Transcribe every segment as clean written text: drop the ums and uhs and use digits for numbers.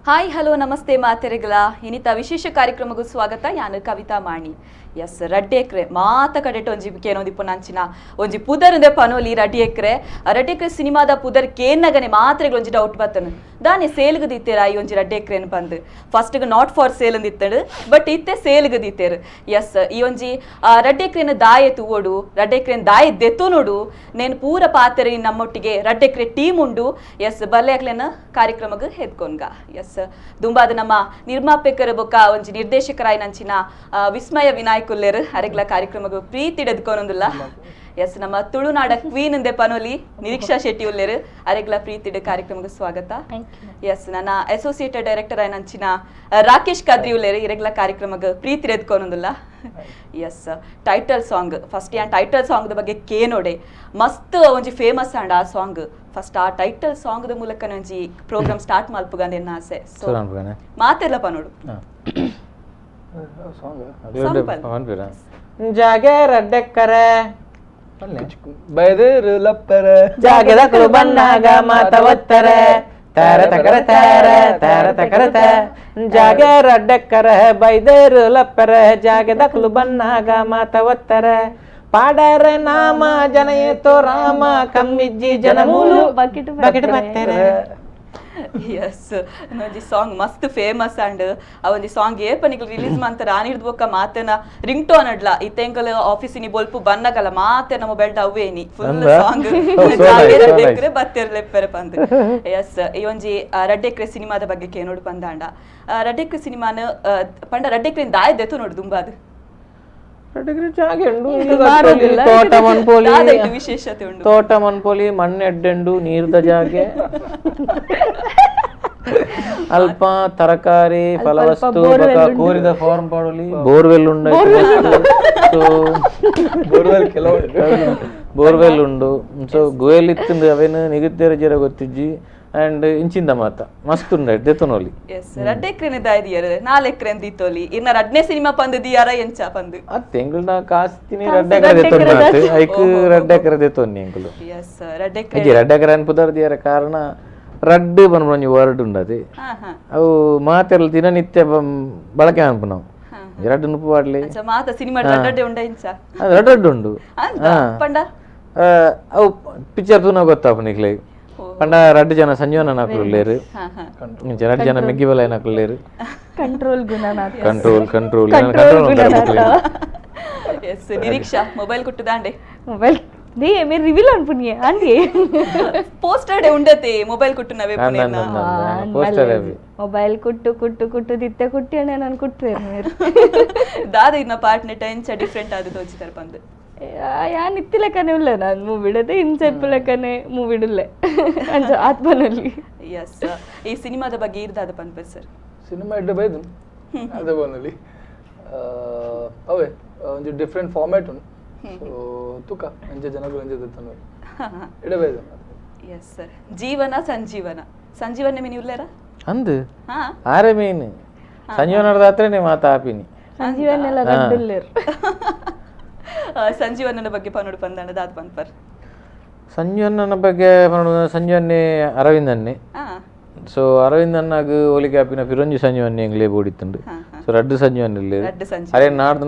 Hi hello ನಮಸ್ತೆ ಮಾತೆರೆಗಳ ಇನ್ನಿತ ವಿಶೇಷ ಕಾರ್ಯಕ್ರಮಕ್ಕೂ ಸ್ವಾಗತ ಯಾನು ಕವಿತಾ ಮಾಣಿ ಎಸ್ ರಡ್ಡೇಕ್ರೆ ಮಾತ ಕಡೆಟ್ ಒಂಜಿ ಕೇನೊಂದಿಪ್ಪು ನಂಚಿನ ಒಂಜಿ ಪುದರ್ದೆ ಪನೋಲಿ ರಡ್ಡೇಕ್ರೆ ಸಿನಿಮಾದ ಪುದರ್ ಕೇನ್ನಗನೆ ಮಾತ್ರೆಗಳು ಒಂಜಿ ಡೌಟ್ ಬತ್ತನು ದಾನೆ ಸೇಲ್ಗೆ ದಿತ್ತೇರ ಈ ಒಂಜಿ ರಡ್ಡೇಕ್ರೆನ್ ಬಂದು ಫಸ್ಟ್ಗೆ ನಾಟ್ ಫಾರ್ ಸೇಲ್ ಅಂದಿತ್ತಡು ಬಟ್ ಇತ್ತೆ ಸೇಲ್ಗೆ ದಿತ್ತೇರು ಎಸ್ ಈ ಒಂಜಿ ರಡ್ಡೇಕ್ರೆನ ದಾಯೆ ತೂವೋಡು ರಡ್ಡೇಕ್ರೆನ್ ದಾಯೆ ದೆತ್ತು ನೋಡು ನೇನು ಪೂರ ಪಾತೆರೆ ನಮ್ಮೊಟ್ಟಿಗೆ ರಡ್ಡೇಕ್ರೆ ಟೀಮ್ ಉಂಡು ಎಸ್ ಬರ್ಲೆಕ್ಲೆನ ಕಾರ್ಯಕ್ರಮಕ್ಕೆ ಹೆದ್ಕೊಂಡ್ಗ ಎಸ್ ದುಂಬಾದ ನಮ್ಮ ನಿರ್ಮಾಪಕರ ಬೊಕ್ಕ ಒಂಜಿ ನಿರ್ದೇಶಕರಾಯಿ ನಂಚಿನ ವಿಸ್ಮಯ ವಿನಾಯಕುಲ್ಲೇರು ಅರೆಗ್ಲ ಕಾರ್ಯಕ್ರಮಕ್ಕೆ ಪ್ರೀತಿ ಹಿಡಿದುಕೊಂಡೊಂದಿಲ್ಲ ಎಸ್ ನಮ್ಮ ತುಳುನಾಡ ಕ್ವೀನ್ ಅಂದೆ ಪನೋಲಿ ನಿರೀಕ್ಷಾ ಶೆಟ್ಟಿ ಉಲ್ಲೇರು ಅರೆಗ್ಲ ಪ್ರೀತಿ ಕಾರ್ಯಕ್ರಮಕ್ಕೆ ಸ್ವಾಗತ ಎಸ್ ನನ್ನ ಅಸೋಸಿಯೇಟೆಡ್ ಡೈರೆಕ್ಟರ್ ಆಯ್ ನಂಚಿನ ರಾಕೇಶ್ ಕದ್ರಿ ಉಲ್ಲೇರು ಇರೆಗ್ಲ ಕಾರ್ಯಕ್ರಮಕ್ಕೆ ಪ್ರೀತಿ ಹಿಡಿದುಕೊಂಡೊಂದಿಲ್ಲ ಎಸ್ ಟೈಟಲ್ ಸಾಂಗ್ ಫಸ್ಟ್ ಯಾನ್ ಟೈಟಲ್ ಸಾಂಗ್ ಬಗ್ಗೆ ಕೇನೋಡೆ ಮಸ್ತ್ ಒಂಜಿ ಫೇಮಸ್ ಅಂಡ್ ಆ ಸಾಂಗ್ ಫಸ್ಟ್ ಆ ಟೈಟಲ್ ಸಾಂಗ್ ದ ಮೂಲಕ ಒಂಜಿ ಪ್ರೋಗ್ರಾಮ್ ಸ್ಟಾರ್ಟ್ ಮಲ್ಪುಗಂದ ಎನ್ನ ಆಸೆ ಸೊ ಮಾತೆಲ್ಲ ಪನೋಡು ಜಾಗೆ ರಡ್ಡೆಕ್ಕರೆ ಬೈದೇರು ಲಪ್ಪರೆ ಜಾಗೆದ ಕುಲು ಬಣ್ಣಾಗ ಮಾತ ಒತ್ತರೆ ತರ ತಕರ ತರ ತಕರ ಜಾಗೆ ರಡ್ಡೆಕ್ಕರೆ ಬೈದೇರು ಲಪ್ಪರೆ ಜಾಗೆದ ಕುಲು ಬಣ್ಣಾಗ ಮಾತ ಒತ್ತರೆ ಪಾಡರೆ ನಾಮ ಜನಯೇತೋ ರಾಮ ಕಮ್ಮಿಜ್ಜಿ ಜನಮೂಲು ಬಕೆಟ್ ಬತ್ತರೆ ಎಸ್ ಒಂಜಿ ಸಾಂಗ್ ಮಸ್ತ್ ಫೇಮಸ್ ಅಂಡ್ ಆ ಒಂಜಿ ಸಾಂಗ್ ಏಪನಿಗೆ ರಿಲೀಸ್ ಮಾಡ್ತಾರೆ ಆನಿಡ್ದು ಬೊಕ್ಕ ಮಾತೆನ ರಿಂಗ್ ಟೋನ್ ಅಡ್ಲ ಇತ್ತೆಂಕಲ್ ಆಫೀಸಿನಿ ಬೊಲ್ಪು ಬನ್ನಗಲ ಮಾತೆನ ಮೊಬೈಲ್ ಅವೇನಿ ಫುಲ್ ಸಾಂಗ್ ಬತ್ತಿರ್ಲೆಪ್ಪರೆ ಪಂದ್ ಎಸ್ ಈ ಒಂಜಿ ರಡ್ಡೆಕ್ರೆ ಸಿನಿಮಾದ ಬಗ್ಗೆ ಕೇನೋಡು ಪಂದಾಂಡ ರಡ್ಡೆಕ್ರೆ ಸಿನಿಮಾನ ಪಂಡ ರಡ್ಡೆಕ್ರೆ ದಾಯದೆತ್ತು ನೋಡು ದುಂಬಾದು ವಿಶೇಷತೆ ಉಂಟು ತೋಟ ಮನ್ಪೊಲಿ ಮಣ್ಣೆಡ್ಡೆಂಡು ನೀರ್ದ ಜಾಗೆ ಅಲ್ಪ ತರಕಾರಿ ಫಲವಸ್ತು ಕೋರಿದ ಫಾರ್ಮ್ ಪಾಡೋಲಿ ಬೋರ್ವೆಲ್ ಉಂಡು ಬೋರ್ವೆಲ್ ಉಂಡು ಸೊ ಗೋಯಲ್ ಇತ್ತಂದು ಅವೇನು ನಿಗುತ್ತೇರ ಜರ ಗೊತ್ತಿಜ್ಜಿ ಅಂಡ್ ಇಂಚಿಂದ ಮಾತ ಮಸ್ತ್ ಉಂಡ ದೆತ್ತನೋಲಿ ಎಸ್ ರಡ್ಡೆಕ್ರೆನೆ ದಾಯದಿಯರು 4 ಎಕರೆ ಅಂದಿತ್ತೋಲಿ ಇನ್ನ ರಡ್ನೆ ಸಿನಿಮಾ ಪಂದು ದಿಯಾರ ಎಂಚ ಪಂದು ತೆಂಗುಲ್ನ ಕಾಸ್ತಿನಿ ರಡ್ಡೆಕರೆ ದೆತ್ತೊನ್ನ ಐಕ್ ರಡ್ಡೆಕರೆ ದೆತ್ತೊನ್ನಿ ಎಂಕುಲು ಎಸ್ ರಡ್ಡೆಕ್ರೆ ರಡ್ಡೆಕರೆ ಅನ್ ಪುದರ್ ದಿಯಾರ ಕಾರಣ ರಡ್ಡು ಬನ್ನಿ ವರ್ಡ್ ಉಂಡದು ಅವು ಮಾತೆಲ್ಲ ದಿನನಿತ್ಯ ಬಳಕೆ ಅನ್ಪು ನಾವು ರಡ್ಡು ನುಪ್ಪು ಪಾಡ್ಲಿ ಮಾತ ಸಿನಿಮಾ ರಡ್ಡೆ ಉಂಡ ಎಂಚ ರಡ್ಡು ಉಂಡು ಪಂಡ ಅವು ಪಿಕ್ಚರ್ ತೂನ ಗೊತ್ತಾಪ ನಿಕ್ಲೆ ಪಂಡ ರಡ್ಡು ಜನ ಸಂಜೀವನ ನಾಕುಲ್ಲೇರು ರಡ್ಡು ಜನ ಮೆಗ್ಗಿಬಲ ನಾಕುಲ್ಲೇರು control control yes Niriksha mobile ಕುಟ್ಟುದಾಂಡೆ ಮೊಬೈಲ್ ದೇ ಮೇರೆ ರಿವೀಲ್ ಅನ್ಪುನಿಯೆ ಅಂಡಿ ಪೋಸ್ಟರ್ ಡೆ ಉಂಡತೆ ಮೊಬೈಲ್ ಕುಟ್ಟು ನವೆ ಪುನೇನ ಪೋಸ್ಟರ್ ಮೊಬೈಲ್ ಕುಟ್ಟು ದಿತ್ತೆ ಕುಟ್ಟಿಯನೆ ನಾನು ಕುಟ್ರೆ ಮೇರೆ ದಾದ ಇನ್ನ ಪಾರ್ಟ್ನರ್ ಟೆನ್ಸ್ ಡಿಫರೆಂಟ್ ಆದ ತೋಚಿತರ ಬಂದು ಯಾನ್ ಇತ್ತಿಲಕನೆ ಉಲ್ಲ ನಾನು ಮೂವಿಡದೆ ಇನ್ಸೆಪ್ ಲಕನೆ ಮೂವಿಡುಲ್ಲೆ ಅಂಜ ಆತ್ಮನಲ್ಲಿ ಎಸ್ ಈ ಸಿನಿಮಾದ ಬಗ್ಗೆ ಇರ್ದಾದ ಪನ್ಪರ್ ಸರ್ ಸಿನಿಮಾ ಇಡ್ಡ ಬೈದು ಅದೇ ಬೋನಲ್ಲಿ ಅವೇ ಒಂದು ಡಿಫ್ರೆಂಟ್ ಫಾರ್ಮ್ಯಾಟ್ ಉಂಟು ಸೊ ತುಕ ಅಂಜೆ ಜನಗಳು ಅಂಜೆ ದತ್ತನು ಇಡ ಬೈದು ಎಸ್ ಸರ್ ಜೀವನ ಸಂಜೀವನ ಮೀನು ಉಲ್ಲೇರ ಅಂದು ಆರೆ ಮೀನು ಸಂಜೀವನ ನಡೆದಾತ್ರೆ ಮಾತಾ ಆಪಿನಿ ಸಂಜೀವನೆಲ್ಲ ರಡ್ಡುಲ್ಲೇರು ಸಂಜೀವನನ ಬಗ್ಗೆ ಪನ್ನೋಡು ಪಂದಾಣ ದಾದ ಪನ್ಪರ್ ಸಂಜೀವನ ಬಗ್ಗೆ ಸಂಜೀವನ್ನೇ ಅರವಿಂದನ್ನೇ ಸೊ ಅರವಿಂದನ್ನಾಗ ಹೋಲಿಕೆ ಆಪಿನ ಪಿರಂಜಿ ಸಂಜೀವನ್ನೇ ಎಂಗ್ಲೇ ಬೋಡಿತ್ತುಂಡು ಸೊ ರಡ್ಡು ಸಂಜೀವನ್ನೇ ಅರೆ ನಾಡ್ದು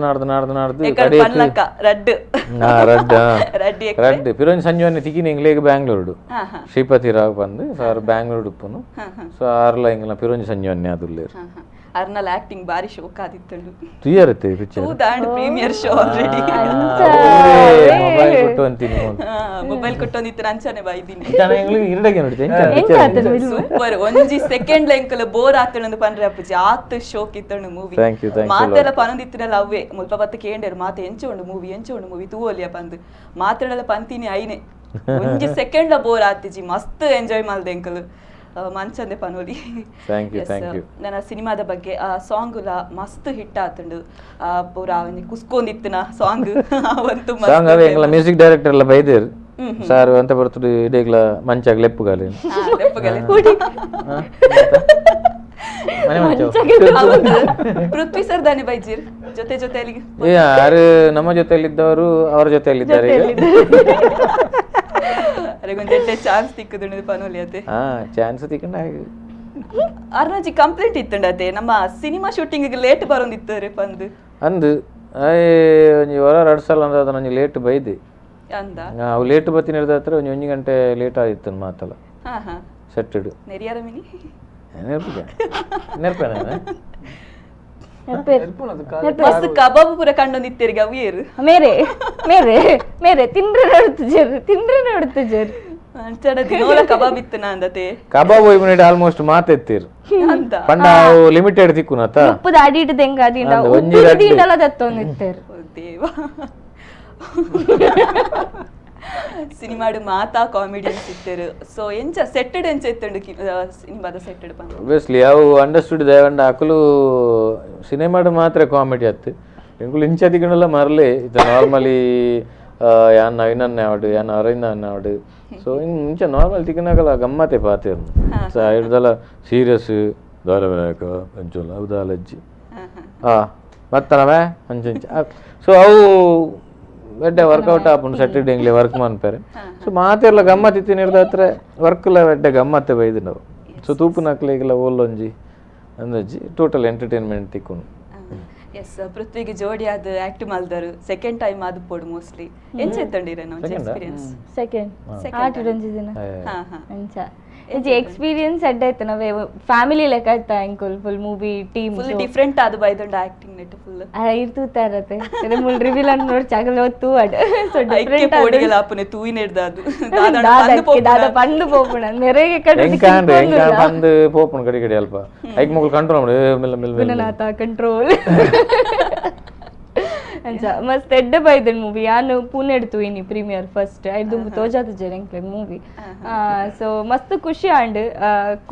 ರಡ್ಡು ಪಿರಂಜಿ ಸಂಜೀವನ್ನೇ ತಿಕ್ಕಿನ ಎಂಗ್ಲೇಗೆ ಬ್ಯಾಂಗ್ಳೂರು ಶ್ರೀಪತಿ ರಾವ್ ಬಂದು ಸೊ ಅವ್ರು ಬ್ಯಾಂಗ್ಳೂರು ಉಪ್ಪುನು ಸೊ ಆರ್ಲ ಎಂಗ್ಲ ಪಿರಂಜಿ ಸಂಜೀವನ್ನೇ ಅದುಲ್ಲೇರು ಅರ್ನಲ್ ಆಕ್ಟಿಂಗ್ ಬಾರಿ ಶೋಕ್ ಆದಿತ್ತಂಡು ತುಯ್ಯರುತ್ತೆ ಪಿಕ್ಚರ್ ದಾಂಡ್ ಪ್ರೀಮಿಯರ್ ಶೋ ಆಲ್ರೆಡಿ ಮೊಬೈಲ್ ಕೊಟ್ಟು ಅಂತೀನಿ ಮೊಬೈಲ್ ಕೊಟ್ಟೊಂದಿತ್ತು ಅಂಚನೆ ಬೈದಿನಿ ಜನ ಎಂಗ್ಲಿಗೆ ಇರಡಗೆ ನೋಡ್ತೀನಿ ಸೂಪರ್ ಒಂಜಿ ಸೆಕೆಂಡ್ ಲೆಂಕಲ್ ಬೋರ್ ಆತಣಂದು ಪನ್ರೆ ಅಪ್ಪಜಿ ಆತ್ ಶೋಕ್ ಇತ್ತಂಡು ಮೂವಿ ಮಾತೆಲ್ಲ ಪನೊಂದಿತ್ತಿನಲ್ಲ ಅವೇ ಮುಲ್ಪ ಬತ್ತ ಕೇಂಡರು ಮಾತೆ ಎಂಚೋಂಡು ಮೂವಿ ತೂವಲಿಯ ಪಂದು ಮಾತಾಡಲ್ಲ ಪಂತೀನಿ ಐನೆ ಒಂಜಿ ಸೆಕೆಂಡ್ ಬೋರ್ ಆತಿಜಿ ಮಸ್ತ್ ಎಂಜಾಯ್ ಮಲ್ದೆ ಎಂಕಲ್ ಮಂಚಂದೆ ಪನೋಲಿ ನನ್ನ ಸಿನಿಮಾದ ಬಗ್ಗೆ ಆ ಸಾಂಗ್ ಮಸ್ತ್ ಹಿಟ್ ಆತಂಡು ಪೂರ ಕುಸ್ಕೊಂದಿತ್ತಿನ ಸಾಂಗ್ ಅವಂತೂ ಮ್ಯೂಸಿಕ್ ಡೈರೆಕ್ಟರ್ ಎಲ್ಲ ಬೈದೇರು ಸಾರ್ ಅಂತ ಬರ್ತದೆ ಇಡೇಗ್ಲ ಮಂಚಾಗ ಲೆಪ್ಪುಗಾಲೆ ಪೃಥ್ವಿ ಸರ್ ದಾನಿ ಬೈಜಿರ್ ಜೊತೆಯಲ್ಲಿ ಯಾರು ನಮ್ಮ ಜೊತೆಯಲ್ಲಿದ್ದವರು ಅವರ ಜೊತೆಯಲ್ಲಿದ್ದಾರೆ ಚಾನ್ಸ್ ತಿಕ್ಕದು ಪನೋಲಿ ಅದೇ ಚಾನ್ಸ್ ತಿಕ್ಕಂಡ ಅರ್ನಾಜಿ ಕಂಪ್ಲೇಂಟ್ ಇತ್ತಂಡತೆ ನಮ್ಮ ಸಿನಿಮಾ ಶೂಟಿಂಗ್ ಲೇಟ್ ಬರೋಂದಿತ್ತು ರೀ ಪಂದು ಅಂದು ಒಂಜಿ ಹೊರ 2 ಸಲ ಅಂದ ನಂಜಿ ಲೇಟ್ ಬೈದೆ ಅಂದ ಅವು ಲೇಟ್ ಬತ್ತೀನಿ ಹಿಡ್ದ ಹತ್ರ ಒಂಜಿ ಗಂಟೆ ಲೇಟ್ ಆಗಿತ್ತು ಮಾತಲ್ಲ ಹಾ ಹಾ ಸೆಟ್ಟೆಡ್ ನೆರಿಯಾರ ಮಿನಿ ನೆನಪೇನ ಮಸ್ತ್ ಕಬಾಬ್ ಪೂರ ಕಂಡೊಂದಿತ್ತೇರಿ ಗವಿಯರು ಮೇರೆ ಮೇರೆ ಮೇರೆ ತಿಂದ್ರೆ ನೋಡ್ತು ಜರ್ ಅಂಚಡ ದಿನೋಲ ಕಬಾಬ್ ಇತ್ತು ನಾ ಅಂದತೆ ಕಬಾಬ್ ಹೋಯ್ ಮಿನಿಟ್ ಆಲ್ಮೋಸ್ಟ್ ಮಾತೆತ್ತೀರು ಅಂತ ಪಂಡ ಲಿಮಿಟೆಡ್ ತಿಕ್ಕುನತ ಉಪ್ಪದ ಅಡಿಟ್ ತೆಂಗ ಅದಿಂದ ಅಂದ ಒಂಜಿ ಉಪ್ಪು ರಡ್ಡು. ದಿಂಡಲ ದತ್ತೊಂದಿತ್ತೇರು ಓ ದೇವ ಸಿನಿಮಾಡು ಮಾತಾ ಕಾಮಿಡಿಯನ್ಸ್ ಇತ್ತರು ಸೊ ಎಂಚ ಸೆಟ್ಟೆಡ್ ಎಂಚ ಇತ್ತಂಡು ಸಿನಿಮಾದ ಸೆಟ್ಟೆಡ್ ಬಂದು ಒಬ್ವಿಯಸ್ಲಿ ಅವು ಅಂಡರ್ಸ್ಟುಡ್ ದೇವಂಡ ಅಕಲು ಸಿನಿಮಾಡು ಮಾತ್ರ ಕಾಮಿಡಿ ಆಯ್ತು ಎಂಕುಲು ಇಂಚ ತಿಕ್ಕಣಲ್ಲ ಮರಲಿ ಇದು ನಾರ್ಮಲಿ ಯಾನ್ ನವೀನನ್ನ ಆವಡು ಯಾನ್ ಅರವಿಂದ ಆವಡು ಸೊ ಇಂಚ ನಾರ್ಮಲ್ ತಿಕ್ಕನಾಗಲ್ಲ ಗಮ್ಮತ್ತೆ ಪಾತಿರು ಸೊ ಹಿಡ್ದಲ್ಲ ಸೀರಿಯಸ್ ಧಾರಾವಾಹಿಕ ಅಂಚುಲ್ಲ ಉದಾಲಜ್ಜಿ ಮತ್ತನವೇ ಅಂಚಂಚ ಸೊ ಅವು ವೆಡ್ಡೆ ವರ್ಕೌಟ್ ಆಪುಂಡು ಸೆಟರ್ಡೆ ಇಂಗ್ಲಿ ವರ್ಕ್ ಮನ್ಪೇರೆ ಸೊ ಮಾತೆಲ್ಲ ಗಮ್ಮತ್ ಇತ್ತಿನ ಹಿಡ್ದ ಹತ್ರ ವರ್ಕ್ಲ ವೆಡ್ಡೆ ಗಮ್ಮತ್ತೆ ಬೈದು ನಾವು ಸೊ ತೂಪು ನಕ್ಲಿಗೆಲ್ಲ ಓಲ್ಲೊಂಜಿ ಅಂದಜ್ಜಿ ಟೋಟಲ್ ಎಂಟರ್ಟೈನ್ಮೆಂಟ್ ತಿಕ್ಕೊಂಡು ಎಸ್ ಪೃಥ್ವಿಗೆ ಜೋಡಿ ಆದ ಆಕ್ಟ್ ಮಲ್ದರು ಸೆಕೆಂಡ್ ಟೈಮ್ ಆದ ಪೋಡು ಮೋಸ್ಟ್ಲಿ ಎಂಚ ಇತ್ತಂಡಿರ ನಾವು ಎಕ್ಸ್ಪೀರಿಯನ್ಸ್ ಸೆಕೆಂಡ್ ಆಟೊಂಜಿ ದಿನ ಹಾ ಹಾ ಅಂಚ ಇಂಚ ಎಕ್ಸ್ಪೀರಿಯನ್ಸ್ ಅಡ್ಡಾಯ್ತು ನಾವೇ ಫ್ಯಾಮಿಲಿ ಲೆಕ್ಕ ಆಯ್ತಾ uncle full movie team full different ಆದ ಬೈದಂಡ ಆಕ್ಟಿಂಗ್ ನೆಟ್ ಫುಲ್ ಇರ್ತೂತಾ ಇರತ್ತೆ ಇದು ಮುಲ್ ರಿವೀಲ್ ಅಂತ ನೋಡಿ ಚಗಲ ಹೊತ್ತು ಅಡ್ ಸೊ ಐಕೆ ಡಿಫ್ರೆಂಟ್ ಪೋಡಿಗೆಲ್ಲ ಆಪನೆ ತೂಯಿನ ಹಿಡ್ದಾದು ದಾದ ಪಂಡು ಪೋಪುಣ ನೆರೆಗೆ ಕಡೆ ಎಂಕ ಬಂದು ಪೋಪುಣ ಕಡಿ ಕಡಿ ಅಲ್ಪ ಐಕ್ ಮಕ್ಕಳು ಕಂಟ್ರೋಲ್ ಮಾಡಿ ಮೆಲ್ಲ ಮೆಲ್ಲ ಗುಣನಾಥ ಕಂಟ್ರೋಲ್ ಅಂಚ ಮಸ್ತ್ ಎಡ್ಡೆ ಬೈದನ್ ಮೂವಿ ಯಾನು ಪುಣೆ ತೂಯಿನಿ ಪ್ರೀಮಿಯರ್ ಫಸ್ಟ್ ಐದು ತೋಜಾತ ಜರಂಕ್ಲೆ ಮೂವಿ ಸೊ ಮಸ್ತ್ ಖುಷಿ ಆಂಡ್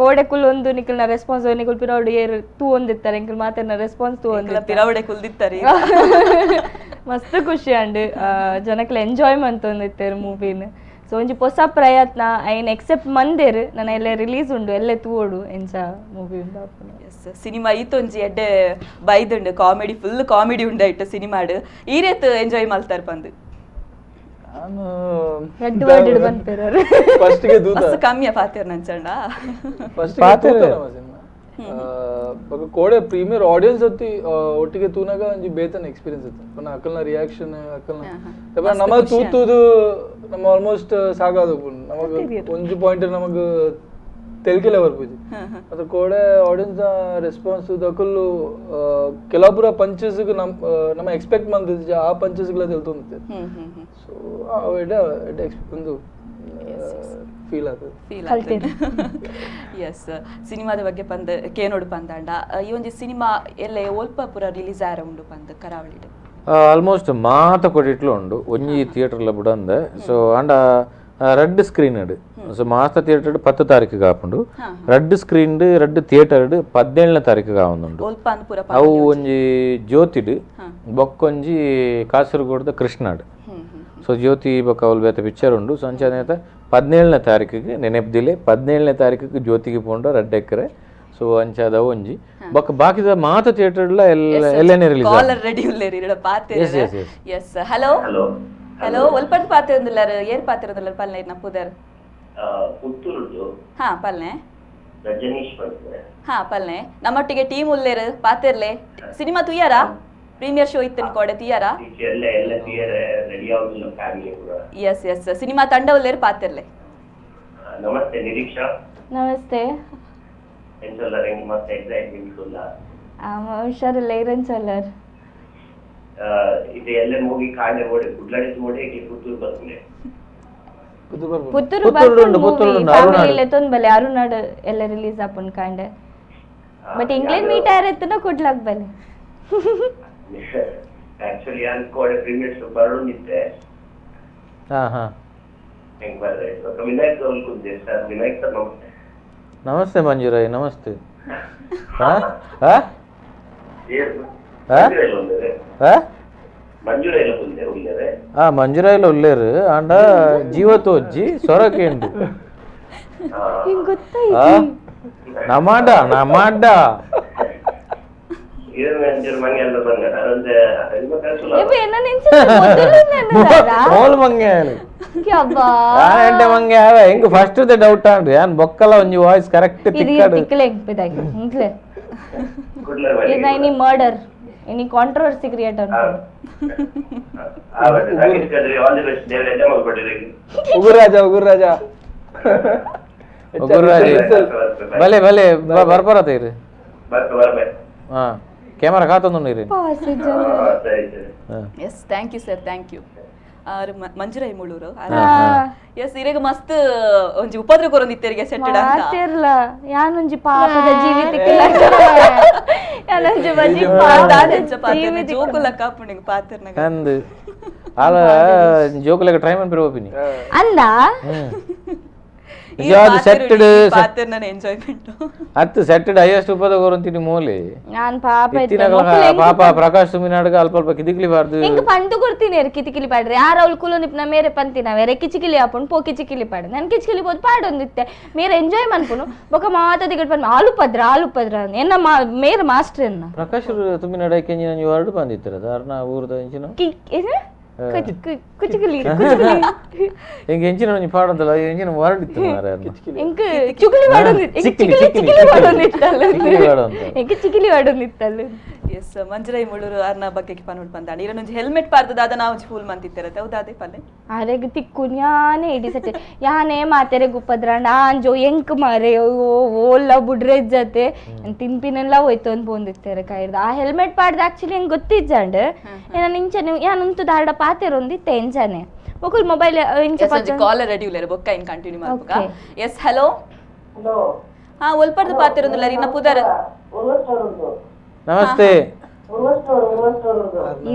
ಕೋಡೆ ಕುಲ್ ಒಂದು ನಿಕಲ್ನ ರೆಸ್ಪಾನ್ಸ್ ನಿಕಲ್ ಪಿರೌಡ್ ಏರ್ ತೂ ಒಂದಿತ್ತಾರೆ ಎಂಕಲ್ ಮಾತನ್ನ ರೆಸ್ಪಾನ್ಸ್ ತೂ ಒಂದಿತ್ತ ಪಿರಾವಡೆ ಕುಲ್ದಿತ್ತಾರೆ ಮಸ್ತ್ ಖುಷಿ ಆಂಡ್ ಜನಕ್ಲೆ ಎಂಜಾಯ್ಮೆಂಟ್ ಒಂದಿತ್ತೇರು ಮೂವಿನ ಸೊ ಒಂಜಿ ಹೊಸ ಪ್ರಯತ್ನ ಐನ್ ಎಕ್ಸೆಪ್ಟ್ ಮಂದೇರು ನನ್ನ ಎಲ್ಲ ರಿಲೀಸ್ ಉಂಡು ಎಲ್ಲೇ ತೂವೋಡು ಎಂಚ ಮೂವಿ ಉಂಡು ಎಸ್ ಸಿನಿಮಾ ಈತೊಂಜಿ ಎಡ್ಡೆ ಬೈದುಂಡು ಕಾಮಿಡಿ ಫುಲ್ ಕಾಮಿಡಿ ಉಂಡಾಯ್ತು ಸಿನಿಮಾಡು ಈ ರೀತಿ ಎಂಜಾಯ್ ಮಲ್ತಾರ ಬಂದು ನಾನು ರೆಡ್ ವರ್ಡ್ ಬಂದ್ಪೇರರು ಫಸ್ಟ್ ಗೆ ದೂತ ಮಸ್ತ್ ಕಮ್ಮಿಯ ಪಾತಿರ್ ನಂಚಂಡ ಫಸ್ಟ್ ಗೆ ದೂತ ಸಿನಿಮಾ ಬಕ ಕೋಡೆ ಪ್ರೀಮಿಯರ್ ಆಡಿಯನ್ಸ್ ಅತ್ತಿ ಒಟ್ಟಿಗೆ ತೂನಾಗ ಒಂಜಿ ಬೇತನ ಎಕ್ಸ್ಪೀರಿಯನ್ಸ್ ಇತ್ತು ಪನ್ನ ಅಕಲ್ನ ರಿಯಾಕ್ಷನ್ ಅಕಲ್ನ ತಬ ನಮ ತೂತುದು ನಮ್ಮ ಆಲ್ಮೋಸ್ಟ್ ಸಾಗಾದು ನಮಗ ಒಂಜಿ ಪಾಯಿಂಟ್ ನಮಗ ತೆಲ್ಕಿಲೆ ಬರ್ಪುಜಿ ಅದ್ರ ಕೋಡೆ ಆಡಿಯನ್ಸ್ ರೆಸ್ಪಾನ್ಸ್ ದಕಲ್ಲು ಕೆಲಪುರ ಪಂಚಸ್ ನಮ್ಮ ಎಕ್ಸ್ಪೆಕ್ಟ್ ಮಂದಿದ್ಜ ಆ ಪಂಚಸ್ಗಳ ತೆಲ್ತೊಂದಿತ್ತೆ ಸೊ ಎಡ ಒಂದು ಫೀಲ್ ಆಗ್ತದೆ ಎಸ್ ಸಿನಿಮಾದ ಬಗ್ಗೆ ಪಂದ್ ಕೇನೋಡು ಪಂದಾಂಡ ಈ ಒಂಜಿ ಸಿನಿಮಾ ಎಲ್ಲೆ ಒಲ್ಪ ಪುರ ರಿಲೀಸ್ ಆರ ಉಂಡು ಪಂದ್ ಕರಾವಳಿಡ್ ಆಲ್ಮೋಸ್ಟ್ ಮಾತ ಕೊಟ್ಟಿಟ್ಲು ಉಂಡು ಒಂಜಿ ಥಿಯೇಟರ್ಲ ಬುಡಂದ ಸೊ ಆಂಡ ರೆಡ್ ಸ್ಕ್ರೀನ್ ಸೊ ಮಾತ ಥಿಯೇಟರ್ 10 ತಾರೀಕಿಗೆ ಆಪುಂಡು ರೆಡ್ ಸ್ಕ್ರೀನ್ ರೆಡ್ ಥಿಯೇಟರ್ 17ನೇ ತಾರೀಕಿಗೆ ಆವೊಂದುಂಡು ಒಲ್ಪ ಅಂದ್ ಪುರ ಅವು ಒಂಜಿ ಜ್ಯೋತಿಡ್ ಬೊಕ್ಕೊಂಜಿ ಕಾಸರಗೋಡ್ದ ಕೃಷ್ಣಾಡ್ ಸೊ ಜ್ಯೋತಿ ಬೊಕ್ಕ ಅವಲ್ ಬೇತೆ ಪಿಕ್ಚರ್ ಉಂಡು ಸೊ ಅಂಚ 17ನೇ ತಾರೀಕಿಗೆ ನೆನೆಪ್ದಿಲೆ 17ನೇ ತಾರೀಕಿಗೆ ಜ್ಯೋತಿಗೆ ಪೋಂಡ ರೆಡ್ ಎಕ್ಕರೆ ಸೊ ಅಂಚಾದ ಒಂಜಿ ಬೊಕ್ಕ ಬಾಕಿದ ಮಾತ ಥಿಯೇಟರ್ಲ ಎಲ್ಲೇನೆ ರಿಲೀಸ್ ಕಾಲರ್ ರೆಡಿ ಉಲ್ಲೇರಿ ಇಡ ಪಾತೆರ ಎಸ್ ಹಲೋ ಹಲೋ ಒಲ್ಪಟ್ ಪಾತೆಂದುಲ್ಲರ್ ಏರ್ ಪಾತೆರದುಲ್ಲರ್ ಪಲ್ನೆ ಇರ್ನ ಪುದರ್ ಪುತ್ತೂರುಡು ಹಾ ಪಲ್ನೆ ರಜನೀಶ್ ಬಂದ್ರೆ ಹಾ ಪಲ್ನೆ ನಮ್ಮೊಟ್ಟಿಗೆ ಟೀಮ್ ಉಲ್ಲೇರು ಪಾತೆರ್ಲೆ ಸಿನಿಮಾ ತುಯ್ಯಾರ ಪ್ರೀಮಿಯರ್ ಶೋ ಇತ್ತನ್ ಕೋಡೆ ತುಯ್ಯಾರ ಎಲ್ಲ ಎಲ್ಲ ಕ್ಲಿಯರ್ ರೆಡಿ ಆಗುದಿಲ್ಲ ಫ್ಯಾಮಿಲಿ ಕೂಡ ಎಸ್ ಎಸ್ ಸಿನಿಮಾ ತಂಡ ಉಲ್ಲೇರು ಪಾತೆರ್ಲೆ ನಮಸ್ತೆ ನಿರೀಕ್ಷಾ ನಮಸ್ತೆ ಎಂತಲ್ಲ ರಂಗಿ ಮತ್ತೆ ಎಕ್ಸೈಟ್ಮೆಂಟ್ ಇಲ್ಲ ಹುಷಾರಿಲ್ಲ ಇರನ್ ಸೋಲರ್ ಇದು ಎಲ್ಲ ಮೂವಿ ಕಾಣೆ ಓಡಿ ಕುಡ್ಲಾಡಿ ಓಡಿ ಪುತ್ತೂರು ಬಂದ್ರೆ ಪುತ್ತೂರು ಫ್ಯಾಮಿಲಿ ತೊಂದ್ ಬಲೆ ಅರುನಾಡ್ ಎಲ್ಲ ರಿಲೀಸ್ ಆಪುನ್ ಕಾಂಡೆ ಬಟ್ ಇಂಗ್ಲೆಂಡ್ ಮೀಟ್ ಆಯ್ರತ್ತನ ಕುಡ್ಲಾಕ್ ಬಲೆ ಆಕ್ಚುಲಿ ನಾನು ಕೋಡೆ ಪ್ರೀಮಿಯರ್ ಶೋ ಬರೋಣಿದ್ದೆ ಹಾ ಹಾ ಹೆಂಗ್ ಬರ್ರೆ ವಿನಾಯಕ್ ಅವ್ರು ಕುಂದೆ ಸರ್ ವಿನಾಯಕ್ ಸರ್ ನಮಸ್ತೆ ನಮಸ್ತೆ ಮಂಜುರಾಯ್ ನಮಸ್ತೆ ಹಾ ಹಾ ಮಂಜುರಾಯಿಲ ಕುಂದೆ ಉಳ್ಳರೆ ಮಂಜುರಾಯಿಲ ಉಳ್ಳೇರು ಆಂಡ ಜೀವತೋಜ್ಜಿ ಸೊರಕೇಂಡು ಹಿಂಗ್ ಗೊತ್ತಾಯ್ತು ನಮಾಡ ಏ ಬೇನ ನಿಂಚೆ ಮೊದಲು ನೆನದಾರ ಮೋಲ್ ಮಂಗೆ ಅಬ್ಬಾ అంటే ಮಂಗೆ ಅವ ಹೆಂಗ್ ಫಸ್ಟ್ ಡೌಟ್ ಆಂಡ್ರಿ ಯಾನ್ ಬೊಕ್ಕಲ ಒಂಜಿ ವಾಯ್ಸ್ ಕರೆಕ್ಟ್ ಇದು ತಿಕ್ಕಾಡು ತಿಕ್ಕಲೆ ಹೆಂಗ್ಪಿದಾಗಿ ಹಿಂಗ್ಲೆ Good luck, buddy. ಇದು ಇನಿ ಮರ್ಡರ್ ಇನಿ ಕಾಂಟ್ರವರ್ಸಿ ಕ್ರಿಯೇಟ್ ಅನ್ಕೊಂಡು all the best. ದೇವ್ರ ಎಂಜಾಯ್ ಮಾಡ್ಕೊಟ್ಟಿರಿ. ಉಗುರ್ ರಾಜ ಗುರುರಾಜ್ ಭಲೆ ಭಲೆ ಬರ್ಬರತ್ತ ಇರಿ ಬರ್ಬೇಕು. ಹಾ ಕ್ಯಾಮರಾ ಕಾತೊಂದು ಇರಿ ಸರಿ ಸರಿ. Yes thank you sir thank you Manjurai Mulluru yes ಇರೆಗ ಮಸ್ತ್ ಒಂಜಿ ಉಪದ್ರ ಕೊರೊಂದಿತ್ತೆರಿಗೆ ಸೆಟ್ಟೆಡ್ ಅಂತ ಮಾತಿರ್ಲ ಯಾನೊಂಜಿ ಪಾಪದ ಜೀವಿತಕ್ಕೆ ಯಾನೊಂಜಿ ಬಜಿ ಪಾತ್ರ ಜೋಕುಲ ಕಾಪುಣಿಗೆ ಪಾತ್ರನಾಗ ಅಂದ್ ಆಲ ಜೋಕುಲೆಗ ಟ್ರೈ ಮಾಡಿ ಓಪಿನಿ ಅಂದ ಸೆಟ್ಟೆಡ್ ಪಾತ್ರನ ಎಂಜಾಯ್ಮೆಂಟ್ ಅತ್ತು ಸೆಟ್ಟೆಡ್ ಹೈಯೆಸ್ಟ್ ಉಪದ ಕೊರಂತಿನಿ ಮೂಲೆ ನಾನ್ ಪಾಪ ಪಾಪ ಪ್ರಕಾಶ್ ಸುಮಿನಾಡ್ಗ ಅಲ್ಪ ಅಲ್ಪ ಕಿದಿಕ್ಲಿ ಬಾರ್ದು ಎಂಕ್ ಪಂತು ಕೊಡ್ತೀನಿ ಕಿತಿಕಿಲಿ ಪಾಡ್ರಿ ಯಾರ ಅವಳು ಕುಲು ನಿಪ್ನ ಮೇರೆ ಪಂತಿನ ಬೇರೆ ಕಿಚಿಕಿಲಿ ಹಾಪುಂಡು ಪೋ ಕಿಚಿಕಿಲಿ ಪಾಡು ನಾನು ಕಿಚಿಕಿಲಿ ಬೋದು ಪಾಡೊಂದಿತ್ತೆ ಮೇರೆ ಎಂಜಾಯ್ ಮನ್ಪುನು ಬೊಕ ಮಾತ ದಿಗಟ್ ಪಂದ್ ಆಲು ಪದ್ರ ಎನ್ನ ಮೇರೆ ಮಾಸ್ಟರ್ ಎನ್ನ ಪ್ರಕಾಶ್ ತುಮಿನಾಡಕ್ಕೆ ನೀವು ಹೊರಡು ಬಂದಿತ್ತರ ಅರ್ನ ಊರ್ದ ಎಂಚಿನ ಕುಚಿಕಿಲಿ ಹೆಂಗೆ ಎಂಚಿನ ಒಂಜಿ ಪಾಡಂತಲ್ಲ ಎಂಚಿನ ಹೊರಡಿತ್ತು ಮಾರ ಎಂಕ್ ಚುಕಿಲಿ ಪಾಡೊಂದಿತ್ತಲ್ಲ ಎಸ್ ಮಂಜುರಾಯಿ ಮುಳ್ಳೂರು ಅರ್ನ ಬಗ್ಗೆ ಪನ್ನುಡ್ ಬಂದಾಣ ಇರೊಂಜಿ ಹೆಲ್ಮೆಟ್ ಪಾರ್ದದಾದ ನಾವು ಫೂಲ್ ಮಂತಿತ್ತೆರತ್ತೆ ಹೌದಾದೆ ಪಲ್ಲೆ ಅರೆಗ್ ತಿಕ್ಕುನ್ಯಾನೆ ಇಡಿ ಸಚ್ಚೆ ಯಾನೇ ಮಾತೆರೆ ಗುಪ್ಪದ್ರಂಡ ಆಂಜೋ ಎಂಕ್ ಮಾರೆ ಓಲ್ಲ ಬುಡ್ರೆಜ್ಜತೆ ತಿನ್ಪಿನೆಲ್ಲ ಹೋಯ್ತು ಅಂತ ಬಂದಿತ್ತೆರೆ ಕೈರ್ದ ಆ ಹೆಲ್ಮೆಟ್ ಪಾಡ್ದ ಆಕ್ಚುಲಿ ಹೆಂಗ್ ಗೊತ್ತಿಜ್ಜಂಡ್ ಏನ ಇಂಚನೆ ಯಾನುಂತು ದಾಡ ಪಾತೆರೊಂದಿತ್ತೆ ಎಂಚನೆ ಒಕುಲ್ ಮೊಬೈಲ್ ಇಂಚ ಕಾಲರ್ ರೆಡಿ ಉಲ್ಲೆರ ಬೊಕ್ಕ ಇನ್ ಕಂಟಿನ್ಯೂ ಮಾಡ್ಬೇಕ ಎಸ್ ಹಲೋ ಹಾ ಒಲ್ಪರ್ದ ಪಾತೆರೊಂದಿಲ್ಲ ರೀ ನಾ ಪುದರ್ ನಮಸ್ತೆ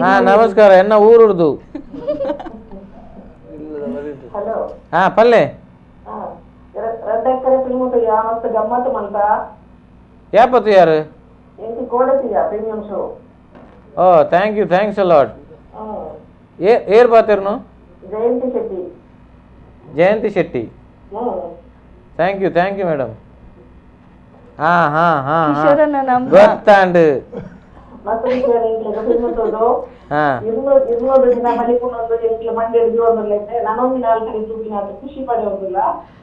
ಹಾ ನಮಸ್ಕಾರ ಎನ್ನ ಊರುಡ್ದು ಹಾ ಪಲ್ಲೆ ಯಾಪತ್ತು ಯಾರು ಓ ಥ್ಯಾಂಕ್ಸ್ ಅಲಾಟ್ ಏರ್ ಪಾತೆರ್ನು Jayanthi Shetty thank you madam ಹಾ ಗೊತ್ತಾಂಡ್ ಹಾ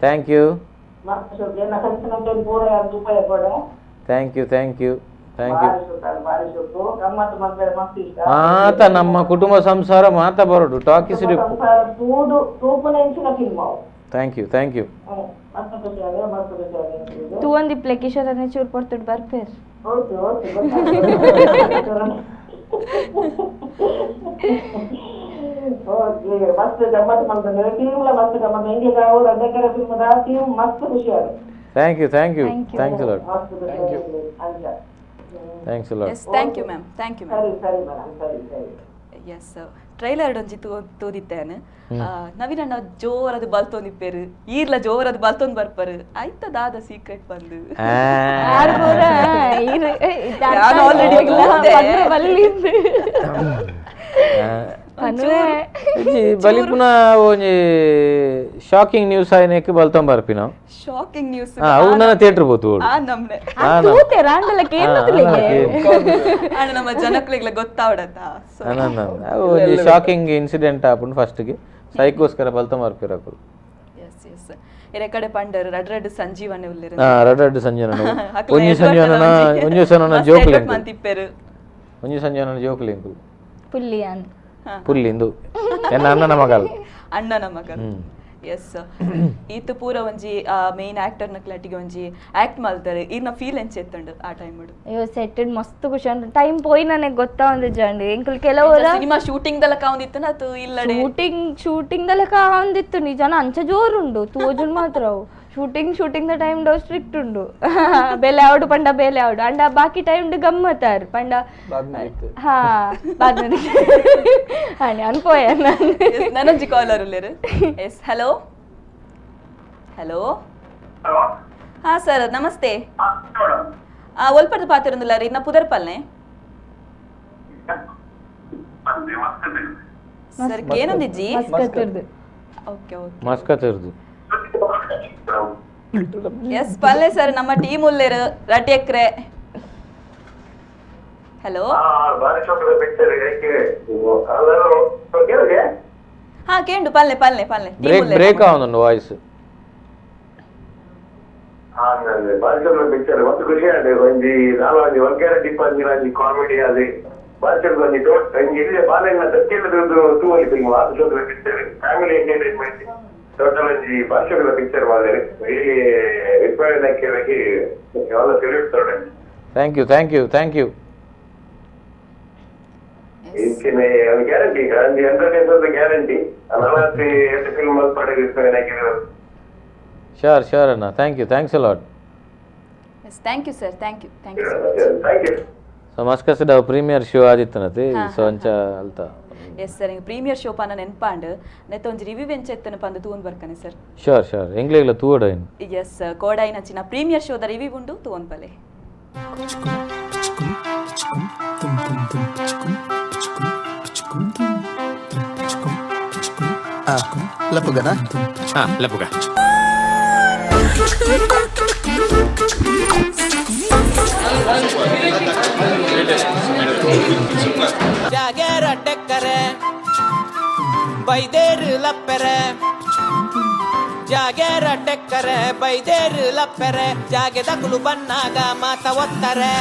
ಥ್ಯಾಂಕ್ ಯು ಮಾತ ನಮ್ಮ ಕುಟುಂಬ ಸಂಸಾರ ಮಾತ ಬರೋಡು ಟಾಕೀಸ್ ಥ್ಯಾಂಕ್ ಯು ತೂ ಒಂದಿಪ್ಲೆ ಕಿಶೋರನೆ ಚೂರ್ ಪೊರ್ತುಡ್ ಬರ್ಪೇರ್ thank you thanks a lot thank you ma'am yes trailer ಒಂಜಿ ತೋದಿತ್ತೇನೆ ನವೀನಣ್ಣ ಜೋರದು ಬಲ್ತೊಂದಿಪ್ಪೇರು ಈರ್ಲ ಜೋರದು ಬಲ್ತೊಂದ್ ಬರ್ಪರು ಆಯ್ತ ದಾದ ಸೀಕ್ರೆಟ್ ಬಂದು ಬಲಿಪುನ ಒಂಜಿ ಶಾಕಿಂಗ್ ನ್ಯೂಸ್ ಆಯ್ನಕ್ಕೆ ಬಲ್ತೊಂದ್ ಬರ್ಪಿ ನಾವು ಶಾಕಿಂಗ್ ನ್ಯೂಸ್ ಅವನ್ನ ಥಿಯೇಟರ್ ಬೋದು ನಮ್ನೆ ನಮ್ಮ ಜನಕ್ಲಿಗ್ಲ ಗೊತ್ತಾವಡತ್ತ ಒಂಜಿ ಶಾಕಿಂಗ್ ಇನ್ಸಿಡೆಂಟ್ ಆಪುಂಡು ಫಸ್ಟ್ಗೆ ಸೈಕೋಸ್ಕರ ಬಲ್ತೊಂದ್ ಬರ್ಪಿರಕುಲು ಇರೆ ಕಡೆ ಪಂಡರ್ ರಡ್ ಸಂಜೀವನ ಉಲ್ಲೆರ್ ರಡ್ ಸಂಜೀವನ ಒಂಜಿ ಸಂಜೀವನ ಜೋಕ್ಲೆಂಕು ಮಂತಿಪ್ಪೆರು ಒಂಜಿ ಸಂಜೀವನ ಜೋಕ್ಲೆಂಕು ಪುಲ್ಲಿಯಾನ್ ಪುಲ್ಲಿಂದು ಎನ್ನ ಅಣ್ಣನ ಮಗಲ್ ಎಸ್ ಈತ ಪೂರ ಒಂಜಿ ಮೇನ್ ಆಕ್ಟರ್ ನಕ್ಲಟ್ಟಿಗೆ ಒಂಜಿ ಆಕ್ಟ್ ಮಾಡ್ತಾರೆ ಇನ್ನ ಫೀಲ್ ಎಂಚೆತ್ತಂಡು ಆ ಟೈಮ್ ಅಯ್ಯೋ ಸೆಟ್ಟೆಡ್ ಮಸ್ತ್ ಖುಷಿ ಅಂಡ್ ಟೈಮ್ ಪೋಯಿ ನನಗೆ ಗೊತ್ತಾವಂದ ಜಂಡ್ ಎಂಕಲ್ ಕೆಲವರ ಸಿನಿಮಾ ಶೂಟಿಂಗ್ ದಲ್ಲ ಕಾವಂದಿತ್ತು ನತು ಇಲ್ಲಡೆ ಶೂಟಿಂಗ್ ದಲ್ಲ ಕಾವಂದಿತ್ತು ನಿಜನ ಅಂಚ ಜೋರುಂಡು ತೋಜುನ್ ಮಾತ್ರ ಅವು ಶೂಟಿಂಗ್ ದ ಟೈಮ್ ಡೋ ಸ್ಟ್ರಿಕ್ಟ್ ಉಂಡು ಬೇಲೆ ಆವಡು ಪಂಡ ಬೇಲೆ ಆವಡು ಅಂಡ ಬಾಕಿ ಟೈಮ್ ಗಮ್ಮತ್ತಾರ್ ಪಂಡ ಹಾ ಬಾದ್ ಅನ್ಪೋಯ ನನಂಜಿ ಕಾಲರ್ ಉಲ್ಲೇರು ಎಸ್ ಹಲೋ ಹಾ ಸರ್ ನಮಸ್ತೆ ಒಲ್ಪರ್ದ ಪಾತಿರೊಂದಿಲ್ಲ ರೀ ನಾ ಪುದರ್ ಪಲ್ನೆ ಸರ್ ಏನೊಂದಿಜ್ಜಿ ಮಸ್ಕತ್ತಿರ್ದು ಎಸ್ ಪಲ್ಲೆ ಸರ್ ನಮ್ಮ ಟೀಮ್ ಉಲ್ಲೇರು ರಟಿ ಎಕ್ರೆ ಹಲೋ ಹಾ ಕೇಂಡು ಪಲ್ಲೆ ಪಲ್ಲೆ ಪಲ್ಲೆ ಬ್ರೇಕ್ ಆവുന്നുണ്ട് ವಾಯ್ಸ್. ಭಾಷಣ ಪಿಕ್ಚರ್ ಮತ್ತು ಖುಷಿ ಆಗಿದೆ. ಒಂಜಿ ನಾನು ಒಂಜಿ ಒಗ್ಗರ ಡಿಪ್ಪಂಜಿನ ಒಂಜಿ ಕಾಮಿಡಿ ಅದು ಭಾಷಣ ಒಂಜಿ ಒಂಜಿ ಇಲ್ಲೇ ಬಾಲೆಲ್ಲ ದಕ್ಕಿಲ್ಲದ್ದು ತೂವಲಿ ಫಿಲ್ಮ್ ಅದು ಪಿಕ್ಚರ್ ಫ್ಯಾಮಿಲಿ ಎಂಟರ್ಟೈನ್ಮೆಂಟ್ ಟೋಟಲ್ ಒಂಜಿ ಭಾಷಣದ ಪಿಕ್ಚರ್ ಮಾಡಿದ್ರೆ ರಿಯಲಿ ರಿಕ್ವೈರ್ಡ್ ಆಗಿ ಎಲ್ಲ ಸೆಲ್ಯೂಟ್ ತೊಗೊಂಡೆ. Thank you. ಇದಕ್ಕೆ ಗ್ಯಾರಂಟಿ ಒಂದು ಎಂಟರ್ಟೈನ್ಮೆಂಟ್ ಗ್ಯಾರಂಟಿ ನಲವತ್ತು ಎಷ್ಟು ಫಿಲ್ಮ್ ಪಡೆದು ಶೋರ್ ಅಣ್ಣ. Thanks a lot. Thank you sir, thank you. Thank you. So ಮಸ್ಕಸಿದ ಪ್ರೀಮಿಯರ್ ಶೋ ಆದಿತ್ತನತೆ ಸೊ ಅಂಚ ಅಲ್ತ. ಎಸ್ ಸರ್, ಪ್ರೀಮಿಯರ್ ಶೋ ಪಾನ ನೆನ್ಪಾಂಡ್ ನೆತ್ತ ಒಂಜಿ ರಿವ್ಯೂ ಎಂಚೆತ್ತನ ಪಂದು ತೂನ್ ಬರ್ಕನೆ ಸರ್. ಶೋರ್ ಎಂಗ್ಲೆಗ್ಲ ತೂವಡ ಏನು. ಎಸ್ ಕೋಡಾಯಿ ನಚ್ಚಿನ ಪ್ರೀಮಿಯರ್ ಶೋದ ರಿವ್ಯೂ ಉಂಡು ತೂನ್ ಪಲೆ. ಲಪುಗನಾ ಲಪುಗ ಜಾಗೇರ ಟೆಕ್ಕರೆ ಬೈದೇರು ಲಪ್ಪೆರೆ ಜಾಗೇರ ಟೆಕ್ಕರೆ ಬೈದೇರು ಲಪ್ಪೆರೆ ಜಾಗೆದ ಕುಲು ಬನ್ನಾಗ ಮಾತ ಒತ್ತಾರೆ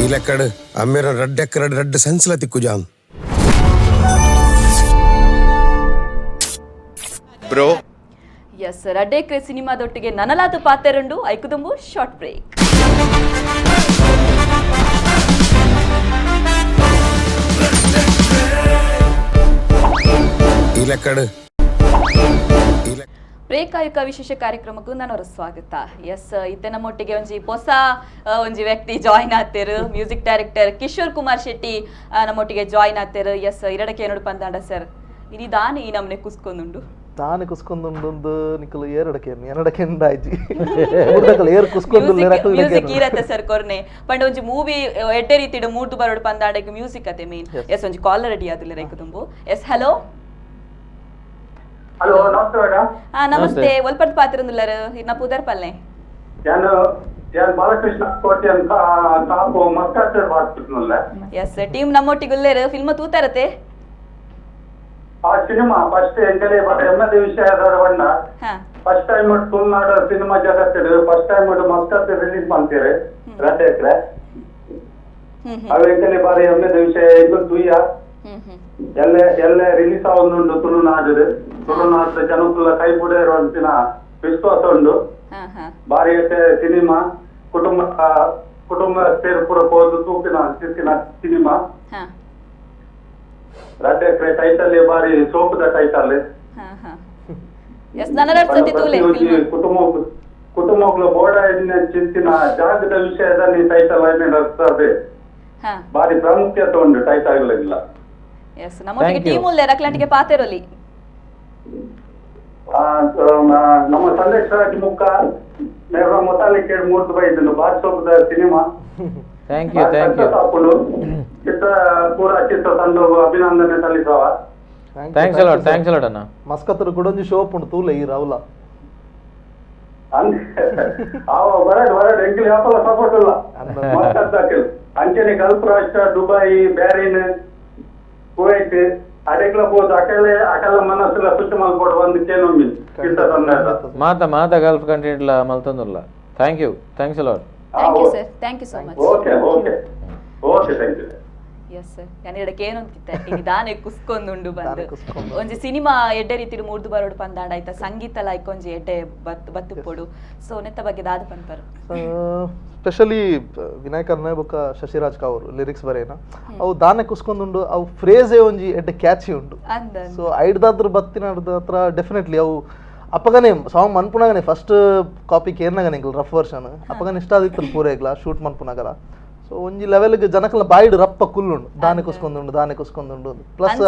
ಇಲಕಡ್ ಅಮ್ಮೇರ ರಡ್ಡೆಕ್ಕರಡ್ ರಡ್ಡ ಸೆನ್ಸ್ಲ ತಿಕ್ಕುಜಾಮ್ ಬ್ರೋ. ಎಸ್ ರಡ್ಡೇಕ್ರೆ ಸಿನಿಮಾದೊಟ್ಟಿಗೆ ನನಲಾದ ಪಾತೆರಂಡು ಐಕುದುಂಬು ಶಾರ್ಟ್ ಬ್ರೇಕ್. ಇಲಕಡ್ ಪ್ರೇಕಾಯುಕ ವಿಶೇಷ ಕಾರ್ಯಕ್ರಮಕ್ಕೂ ನನ್ನ ಸ್ವಾಗತ. ಎಸ್ ಇತ್ತೆ ನಮ್ಮೊಟ್ಟಿಗೆ ಒಂಜಿ ಹೊಸ ಒಂಜಿ ವ್ಯಕ್ತಿ ಜಾಯಿನ್ ಆತೇರು. ಮ್ಯೂಸಿಕ್ ಡೈರೆಕ್ಟರ್ ಕಿಶೋರ್ ಕುಮಾರ್ ಶೆಟ್ಟಿ ನಮ್ಮೊಟ್ಟಿಗೆ ಜಾಯಿನ್ ಆತೇರು. ಎಸ್ ಇರಡಕ್ಕೆ ಏನೋಡು ಪಂದಾಂಡ ಸರ್ ಇನಿ ದಾನಿ ಈ ನಮ್ನೆ ಕುಸ್ಕೊಂದುಂಡು ತಾನೆ ಕುಸ್ಕೊಂದುಂಡು ನಿಕಲು ಎರಡಕ್ಕೆ ಎಂಡಾಯ್ಜಿ ಏರ್ ಕುಸ್ಕೊಂಡು ಮ್ಯೂಸಿಕ್ ಇರತ್ತೆ ಸರ್ ಕೊರ್ನೆ ಪಂಡ ಒಂಜಿ ಮೂವಿ ಎಡ್ಡೆ ರೀತಿಡು ಮೂರ್ದು ಬರೋಡು ಪಂದಾಂಡಕ್ಕೆ ಮ್ಯೂಸಿಕ್ ಅತೆ ಮೇನ್. ಎಸ್ ಒಂಜಿ ಕಾಲರ್ ರೆಡಿ ಆದಿಲ್ಲ ರೈಕುದುಂಬು. ಎಸ್ ಹಲೋ ಹಲೋ ನಮಸ್ತೆ ಮೇಡಮ್. ನಮಸ್ತೆ ಒಲ್ಪರ್ದು ಪಾತಿರಂದುಲ್ಲರು ಇನ್ನ ಪುದರ್ ಪಲ್ಲೆ ನಾನು ಬಾಲಕೃಷ್ಣ ಕೋಟೆ ಅಂತ ತಾಪು ಮಸ್ಕಾಸ್ಟರ್ ಹಾಸ್ಪಿಟಲ್. ಎಸ್ ಟೀಮ್ ನಮ್ಮೊಟ್ಟಿಗುಲ್ಲೇರು ಫಿಲ್ಮ್ ತೂತಾರತೆ ಆ ಸಿನಿಮಾ ಫಸ್ಟ್ ಎಂಕಲೇ ಎಮ್ಮದ ವಿಷಯದ ಬಣ್ಣ ಫಸ್ಟ್ ಟೈಮ್ ತುಳುನಾಡು ಸಿನಿಮಾ ಜಗತ್ತಿಡು ಫಸ್ಟ್ ಟೈಮ್ ಮಸ್ಕತ್ ರಿಲೀಸ್ ಮಾಡ್ತೀರಿ ರಥಯಾತ್ರೆ ಅವು ಎಂಕಲೇ ಬಾರಿ ಎಮ್ಮದ ವಿಷಯ ಇದು ತುಯ್ಯ ಎಲ್ಲ ರಿಲೀಸ್ ಆವೊಂದುಂಡು ತುಳುನಾಡು ಜನಕ್ಕುಲ್ಲ ಕೈ ಬುಡ ಇರುವಂತಿನ ವಿಶ್ವಾಸ ಉಂಡು. ಬಾರಿ ಸಿನಿಮಾ ಕುಟುಂಬ ಸೇರ್ಪುರ ಹೋದು ತೂಕಿನ ಸಿನಿಮಾ ರಡ್ಡೆಕ್ರೆ ಟೈಟಲ್ ಬಾರಿ ಸೋಪದ ಟೈಟಲ್ ಕುಟುಂಬಗಳು ಬೋಡ ಚಿಂತಿನ ಜಾಗದ ವಿಷಯದಲ್ಲಿ ಟೈಟಲ್ ನಡೆಸ್ತದೆ. ಬಾರಿ ಪ್ರಾಮುಖ್ಯತೆ ಉಂಟು ಟೈಟಲ್ ಇಲ್ಲ. ಎಸ್ ನಮ್ಮೊಟ್ಟಿಗೆ ಟೀಮ್ ಉಲ್ಲೇರ ಅಕ್ಲಾಂಟಿಗೆ ಪಾತೆರೋಲಿ ನಮ್ಮ ಸಂದೇಶ ಮುಖ ನೇರ ಮೊತಾಲಿ ಕೇಳಿ ಮೂರ್ತು ಬೈದನು ಬಾರಿ ಸೋಪದ ಸಿನಿಮಾ. ಥ್ಯಾಂಕ್ ಯು ಚಿತ್ರ ಪೂರ ಚಿತ್ರ ತಂಡ ಅಭಿನಂದನೆ ಸಲ್ಲಿಸವ. ಥ್ಯಾಂಕ್ಸ್ ಅ ಲಾಟ್ ಅಣ್ಣ. ಮಸ್ಕತ್ತರ ಕುಡೊಂಜಿ ಶೋಪ್ ಉಂಟು ತೂಲೆ ಈ ರಾವುಲ ಬರಡ್ ಎಂಕ್ಲಿ ಹಾಪಲ್ಲ ಸಪೋರ್ಟ್ ಇಲ್ಲ ಮಸ್ಕತ್ ಅಂಚನೆ ಗಲ್ಫ್ ರಾಷ್ಟ್ರ ದುಬೈ ಬ್ಯಾರಿನ್ ಕುವೈಟ್ ಅಡೆಗ್ಲ ಹೋದ್ ಅಕಲ ಮನಸ್ಸುಲ ಸುಟ್ಟು ಮಲ್ಕೊಡು ಒಂದು ಕೇನೊಮ್ಮಿ ಚಿತ್ರ ತಂಡ ಮಾತ ಗಲ್ಫ್ ಕಂಟ್ರಿ ಮಲ್ತಂದುಲ್ಲ. Thanks a lot. Thank you sir, thank you so much. Okay thank you. Yes sir ಕನ್ನಡಕ್ಕೆ ಏನು ಅಂತಿತ್ತೆ ಈಗ ದಾನೆ ಕುಸ್ಕೊಂದುಂಡು ಬಂದು ಒಂಜಿ ಸಿನಿಮಾ ಎಡ್ಡೆ ರೀತಿ ಮೂರ್ದು ಬರೋಡು ಪಂದಾಂಡ ಆಯ್ತಾ ಸಂಗೀತ ಲೈಕ್ ಒಂಜಿ ಎಡ್ಡೆ ಬತ್ತು ಪೋಡು ಸೊ ನೆತ್ತ ಬಗ್ಗೆ ದಾದ ಪಂಪರು ಸ್ಪೆಷಲಿ ವಿನಾಯಕ್ ಅರ್ನೆ ಬೊಕ್ಕ ಶಶಿರಾಜ್ ಕಾವರು ಲಿರಿಕ್ಸ್ ಬರೇನ ಅವು ದಾನೆ ಕುಸ್ಕೊಂದುಂಡು ಅವು ಫ್ರೇಜೇ ಒಂಜಿ ಎಡ್ಡೆ ಕ್ಯಾಚಿ ಉಂಡು. ಸೊ ಐಡ್ದಾದ್ರ ಬತ್ತಿನ ಹತ್ರ ಡೆಫಿನೆಟ್ಲಿ ಅವು ಅಪ್ಪಗನೆ ಸಾಂಗ್ ಮನ್ಪುನಾಗನೆ ಫಸ್ಟ್ ಕಾಪಿ ಕೇರ್ನಾಗನೆ ರಫ್ ವರ್ಷನ್ ಅಪ್ಪಗನೆ ಇಷ್ಟ ಆದಿತ್ತು ಪೂರೇಗ್ಲ ಶೂಟ್ ಮನ್ಪುನಾಗಲ. ಸೊ ಒಂಜಿ ಲೆವೆಲ್ಗೆ ಜನಕಲ ಬಾಯಿಡ್ ರಪ್ಪ ಕುಲ್ಲುಂಡು ದಾನೆ ಕುಸ್ಕೊಂದುಂಡು ಪ್ಲಸ್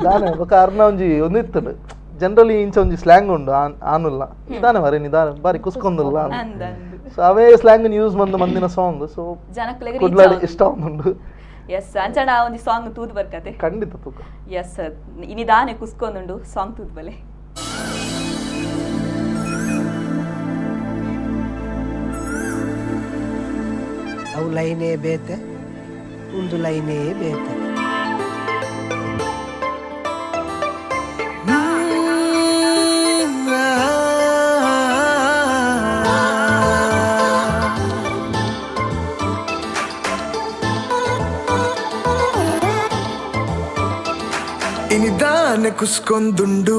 ದಾನೆ ಬೊಕ ಅರ್ನ ಒಂಜಿ ಒಂದಿತ್ತುಂಡು ಜನರಲಿ ಇಂಚ ಒಂಜಿ ಸ್ಲ್ಯಾಂಗ್ ಉಂಡು ಆನುಲ್ಲ ನಿಧಾನ ಮರೆ ನಿಧಾನ ಬಾರಿ ಕುಸ್ಕೊಂದುಲ್ಲ ಸೊ ಅವೇ ಸ್ಲ್ಯಾಂಗ್ ಯೂಸ್ ಮಂದು ಮಂದಿನ ಸಾಂಗ್ ಸೊ ಜನಕ್ಲೆಗ್ ಕುಡ್ಲಾಡಿ ಇಷ್ಟ ಉಂಡು ಎಸ್ ಅಂಚನ ಒಂದು ಸಾಂಗ್ ತೂದ್ ಬರ್ಕತೆ ಖಂಡಿತ ತೂಕ ಎಸ್ ಇನಿದಾನೆ ಕುಸ್ಕೊಂದುಂಡು ಸಾಂಗ್ ತೂದ್ ಬಲೆ ಅವು ಲೈನೇ ಬೇತೆ ಒಂದು ಲೈನೇ ಬೇತೆ ಇನಿದಾನೆ ಕುಸ್ಕೊಂದುಂಡು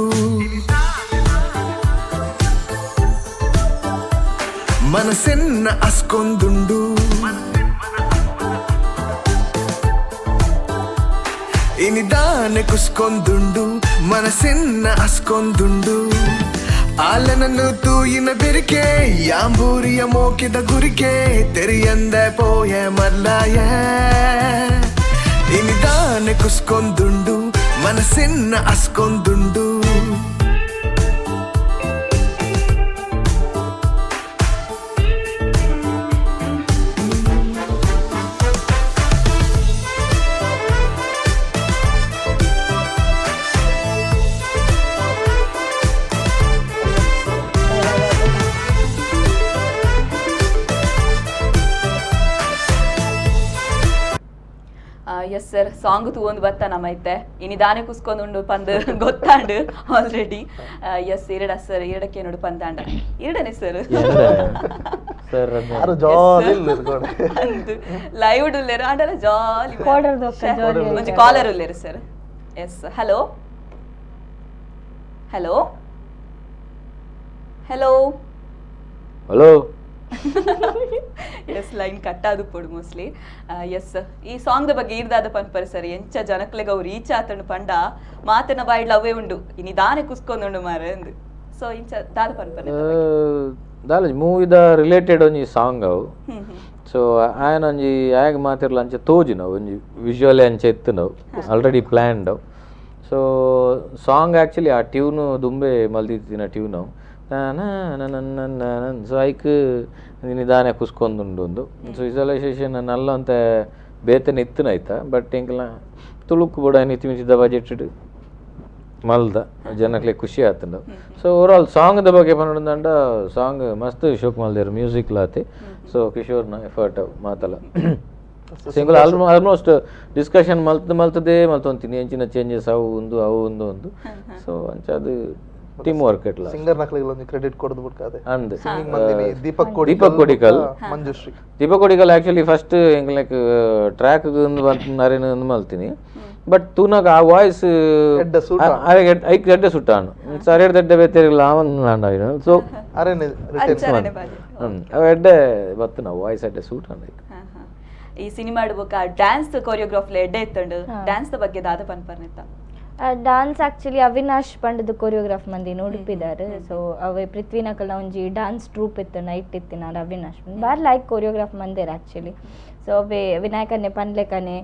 ಮನಸ್ಸೆನ್ನ ಅಸ್ಕೊಂದುಂಡು ಇನಿದಾನೆ ಕುಸ್ಕೊಂದುಂಡು ಮನಸ್ಸೆನ್ನ ಅಸ್ಕೊಂದುಂಡು ಆಲನನ್ನು ತೂಯಿನ ಬೆರಿಕೆ ಯಾಂಬೂರಿಯ ಮೋಕಿದ ಗುರಿಕೆ ತೆರಿಯಂದ ಪೋಯ ಮಲ್ಲಾಯ ಇನಿದಾನೆ ಕುಸ್ಕೊಂದುಂಡು ಮನಸ್ಸೆನ್ನ ಅಸ್ಕೊಂದುಂಡು ಎಸ್ ಸರ್ ಸಾಂಗ್ ತೂವೊಂದು ಬತ್ತ ನಮೈತೆ ಇನಿದಾನೆ ಕುಸ್ಕೊಂದುಂಡು ಪಂದ್ ಗೊತ್ತಾಂಡು ಆಲ್ರೆಡಿ ಎಸ್ ಇರಡ ಸರ್ ಇರಡಕ್ಕೆ ನೋಡು ಪಂದಾಂಡ ಇರಡನೆ ಸರ್ ಯಾರು ಜಾಲಿ ಅಂದು ಲೈವ್ ಉಲ್ಲೇರು ಆಂಡಲ ಜಾಲಿ ಒಂಜಿ ಕಾಲರ್ ಉಲ್ಲೇರು sir yes hello hello hello hello yes line cut ಆದು ಪೋಡು ಮೋಸ್ಟ್ಲಿ ಎಸ್ ಈ ಸಾಂಗ್ ದ ಬಗ್ಗೆ ಇರ್ದಾದ ಪನ್ಪರ್ ಸರಿ ಎಂಚ ಜನಕ್ಲೆಗ ಅವ್ರು ಈಚ ಆತಂಡು ಪಂಡ ಮಾತನ ಬಾಯಿಡ್ಲ ಅವೇ ಉಂಡು ಇನಿದಾನೆ ಕುಸ್ಕೊಂದುಂಡು ಮಾರ ಅಂದು ಸೊ ಇಂಚ ದಾದ ಪನ್ಪರ್ ದಾಲ ಮೂವಿದ ರಿಲೇಟೆಡ್ ಒಂಜಿ ಸಾಂಗ್ ಅವು ಸೊ ಆಯನ ಒಂಜಿ ಆಯಗ ಮಾತಿರ್ಲ ಅಂಚೆ ತೋಜಿನವು ಒಂಜಿ ವಿಜುವಲ್ ಅಂಚೆ ಎತ್ತುನವು ಆಲ್ರೆಡಿ ಪ್ಲ್ಯಾನ್ಡ್ ಅವು ಸೊ ಸಾಂಗ್ ಆ್ಯಕ್ಚುಲಿ ಆ ಟ್ಯೂನು ದುಂಬೆ ಮಲ್ದಿತ್ತಿನ ಟ್ಯೂನ್ ಅವು ಸೊ ಐಕ್ ನಿಧಾನ ಕುಸ್ಕೊಂದುಂಡು ಒಂದು ಸೊ ವಿಜುವಲೈಸೇಷನ್ ನಲ್ಲ ಅಂತ ಬೇತನೆ ಇತ್ತನಾಯ್ತಾ ಬಟ್ ಎಂಕಲ ತುಳುಕು ಬುಡ ನಿತಿ ಮಿತಿದ ಬಜೆಟ್ ಮಲ್ದ ಜನಕ್ಲೆ ಖುಷಿ ಆತಂಡ ಸೊ ಓವರಾಲ್ ಸಾಂಗ್ದ ಬಗ್ಗೆ ಪನ್ನೊಂದಂಡ ಸಾಂಗ್ ಮಸ್ತ್ ಶೋಕ್ ಮಲ್ದೇರು ಮ್ಯೂಸಿಕ್ ಲಾತೆ ಸೊ ಕಿಶೋರ್ನ ಎಫರ್ಟ್ ಮಾತಲ್ಲ ಸಿಂಗಲ್ ಆಲ್ಮೋಸ್ಟ್ ಡಿಸ್ಕಷನ್ ಮಲ್ತದೆ ಮಲ್ತೊಂತೀನಿ ಎಂಚಿನ ಚೇಂಜಸ್ ಅವು ಒಂದು ಸೊ ಅಂಚದು ಟೀಮ್ ವರ್ಕ್ ಇಟ್ಲ ಸಿಂಗರ್ ನಕ್ಲಿಗೆ ಒಂದು ಕ್ರೆಡಿಟ್ ಕೊಡದು ಬಿಡ್ಕಾದೆ ಅಂದ್ ದೀಪಕ್ ಕೊಡಿಕಲ್ ಮಂಜುಶ್ರೀ ದೀಪಕ್ ಕೊಡಿಕಲ್ ಆಕ್ಚುಲಿ ಫಸ್ಟ್ ಎಂಗ್ಲೈಕ್ ಟ್ರ್ಯಾಕ್ ನರೇನ ಮಲ್ತೀನಿ ಬಟ್ ತೂನಾಗ ಆ ವಾಯ್ಸ್ ಐಕ್ ಎಡ್ಡೆ ಸುಟ್ಟಾನು ಸರಿ ಎಡ್ಡೆ ಬೇತಿರಲಿಲ್ಲ ಅವನು ಸೊ ಅವ ಎಡ್ಡೆ ಬತ್ತು ನಾವು ವಾಯ್ಸ್ ಎಡ್ಡೆ ಸೂಟ್ ಅಂದ ಈ ಸಿನಿಮಾ ಬೊಕ ಡ್ಯಾನ್ಸ್ ಕೊರಿಯೋಗ್ರಾಫ್ಲ ಎಡ್ಡೆ ಇತ್ತಂಡು ಡ್ಯಾನ್ಸ್ ದ ಬಗ್ಗೆ ದಾದ ಪನ್ಪರ್ನಿತ್ತ ಡ್ಯಾನ್ಸ್ ಆಕ್ಚುಲಿ ಅವಿನಾಶ್ ಪಂಡದ ಕೊರಿಯೋಗ್ರಾಫ್ ಮಂದಿ ಉಡುಪಿದಾರೆ ಸೊ ಅವೇ ಪೃಥ್ವಿನಕಲ್ಲ ಒಂಜಿ ಡ್ಯಾನ್ಸ್ ಟ್ರೂಪ್ ಇತ್ತು ನೈಟ್ ಇತ್ತಿನಾರ ಅವಿನಾಶ್ ಬಾರಿ ಲೈಕ್ ಕೊರಿಯೋಗ್ರಾಫ್ ಮಂದಿರ ಆಕ್ಚುಲಿ ಸೊ ಅವೇ ವಿನಾಯಕನ್ನೇ ಪನ್ಲೆಕನೆ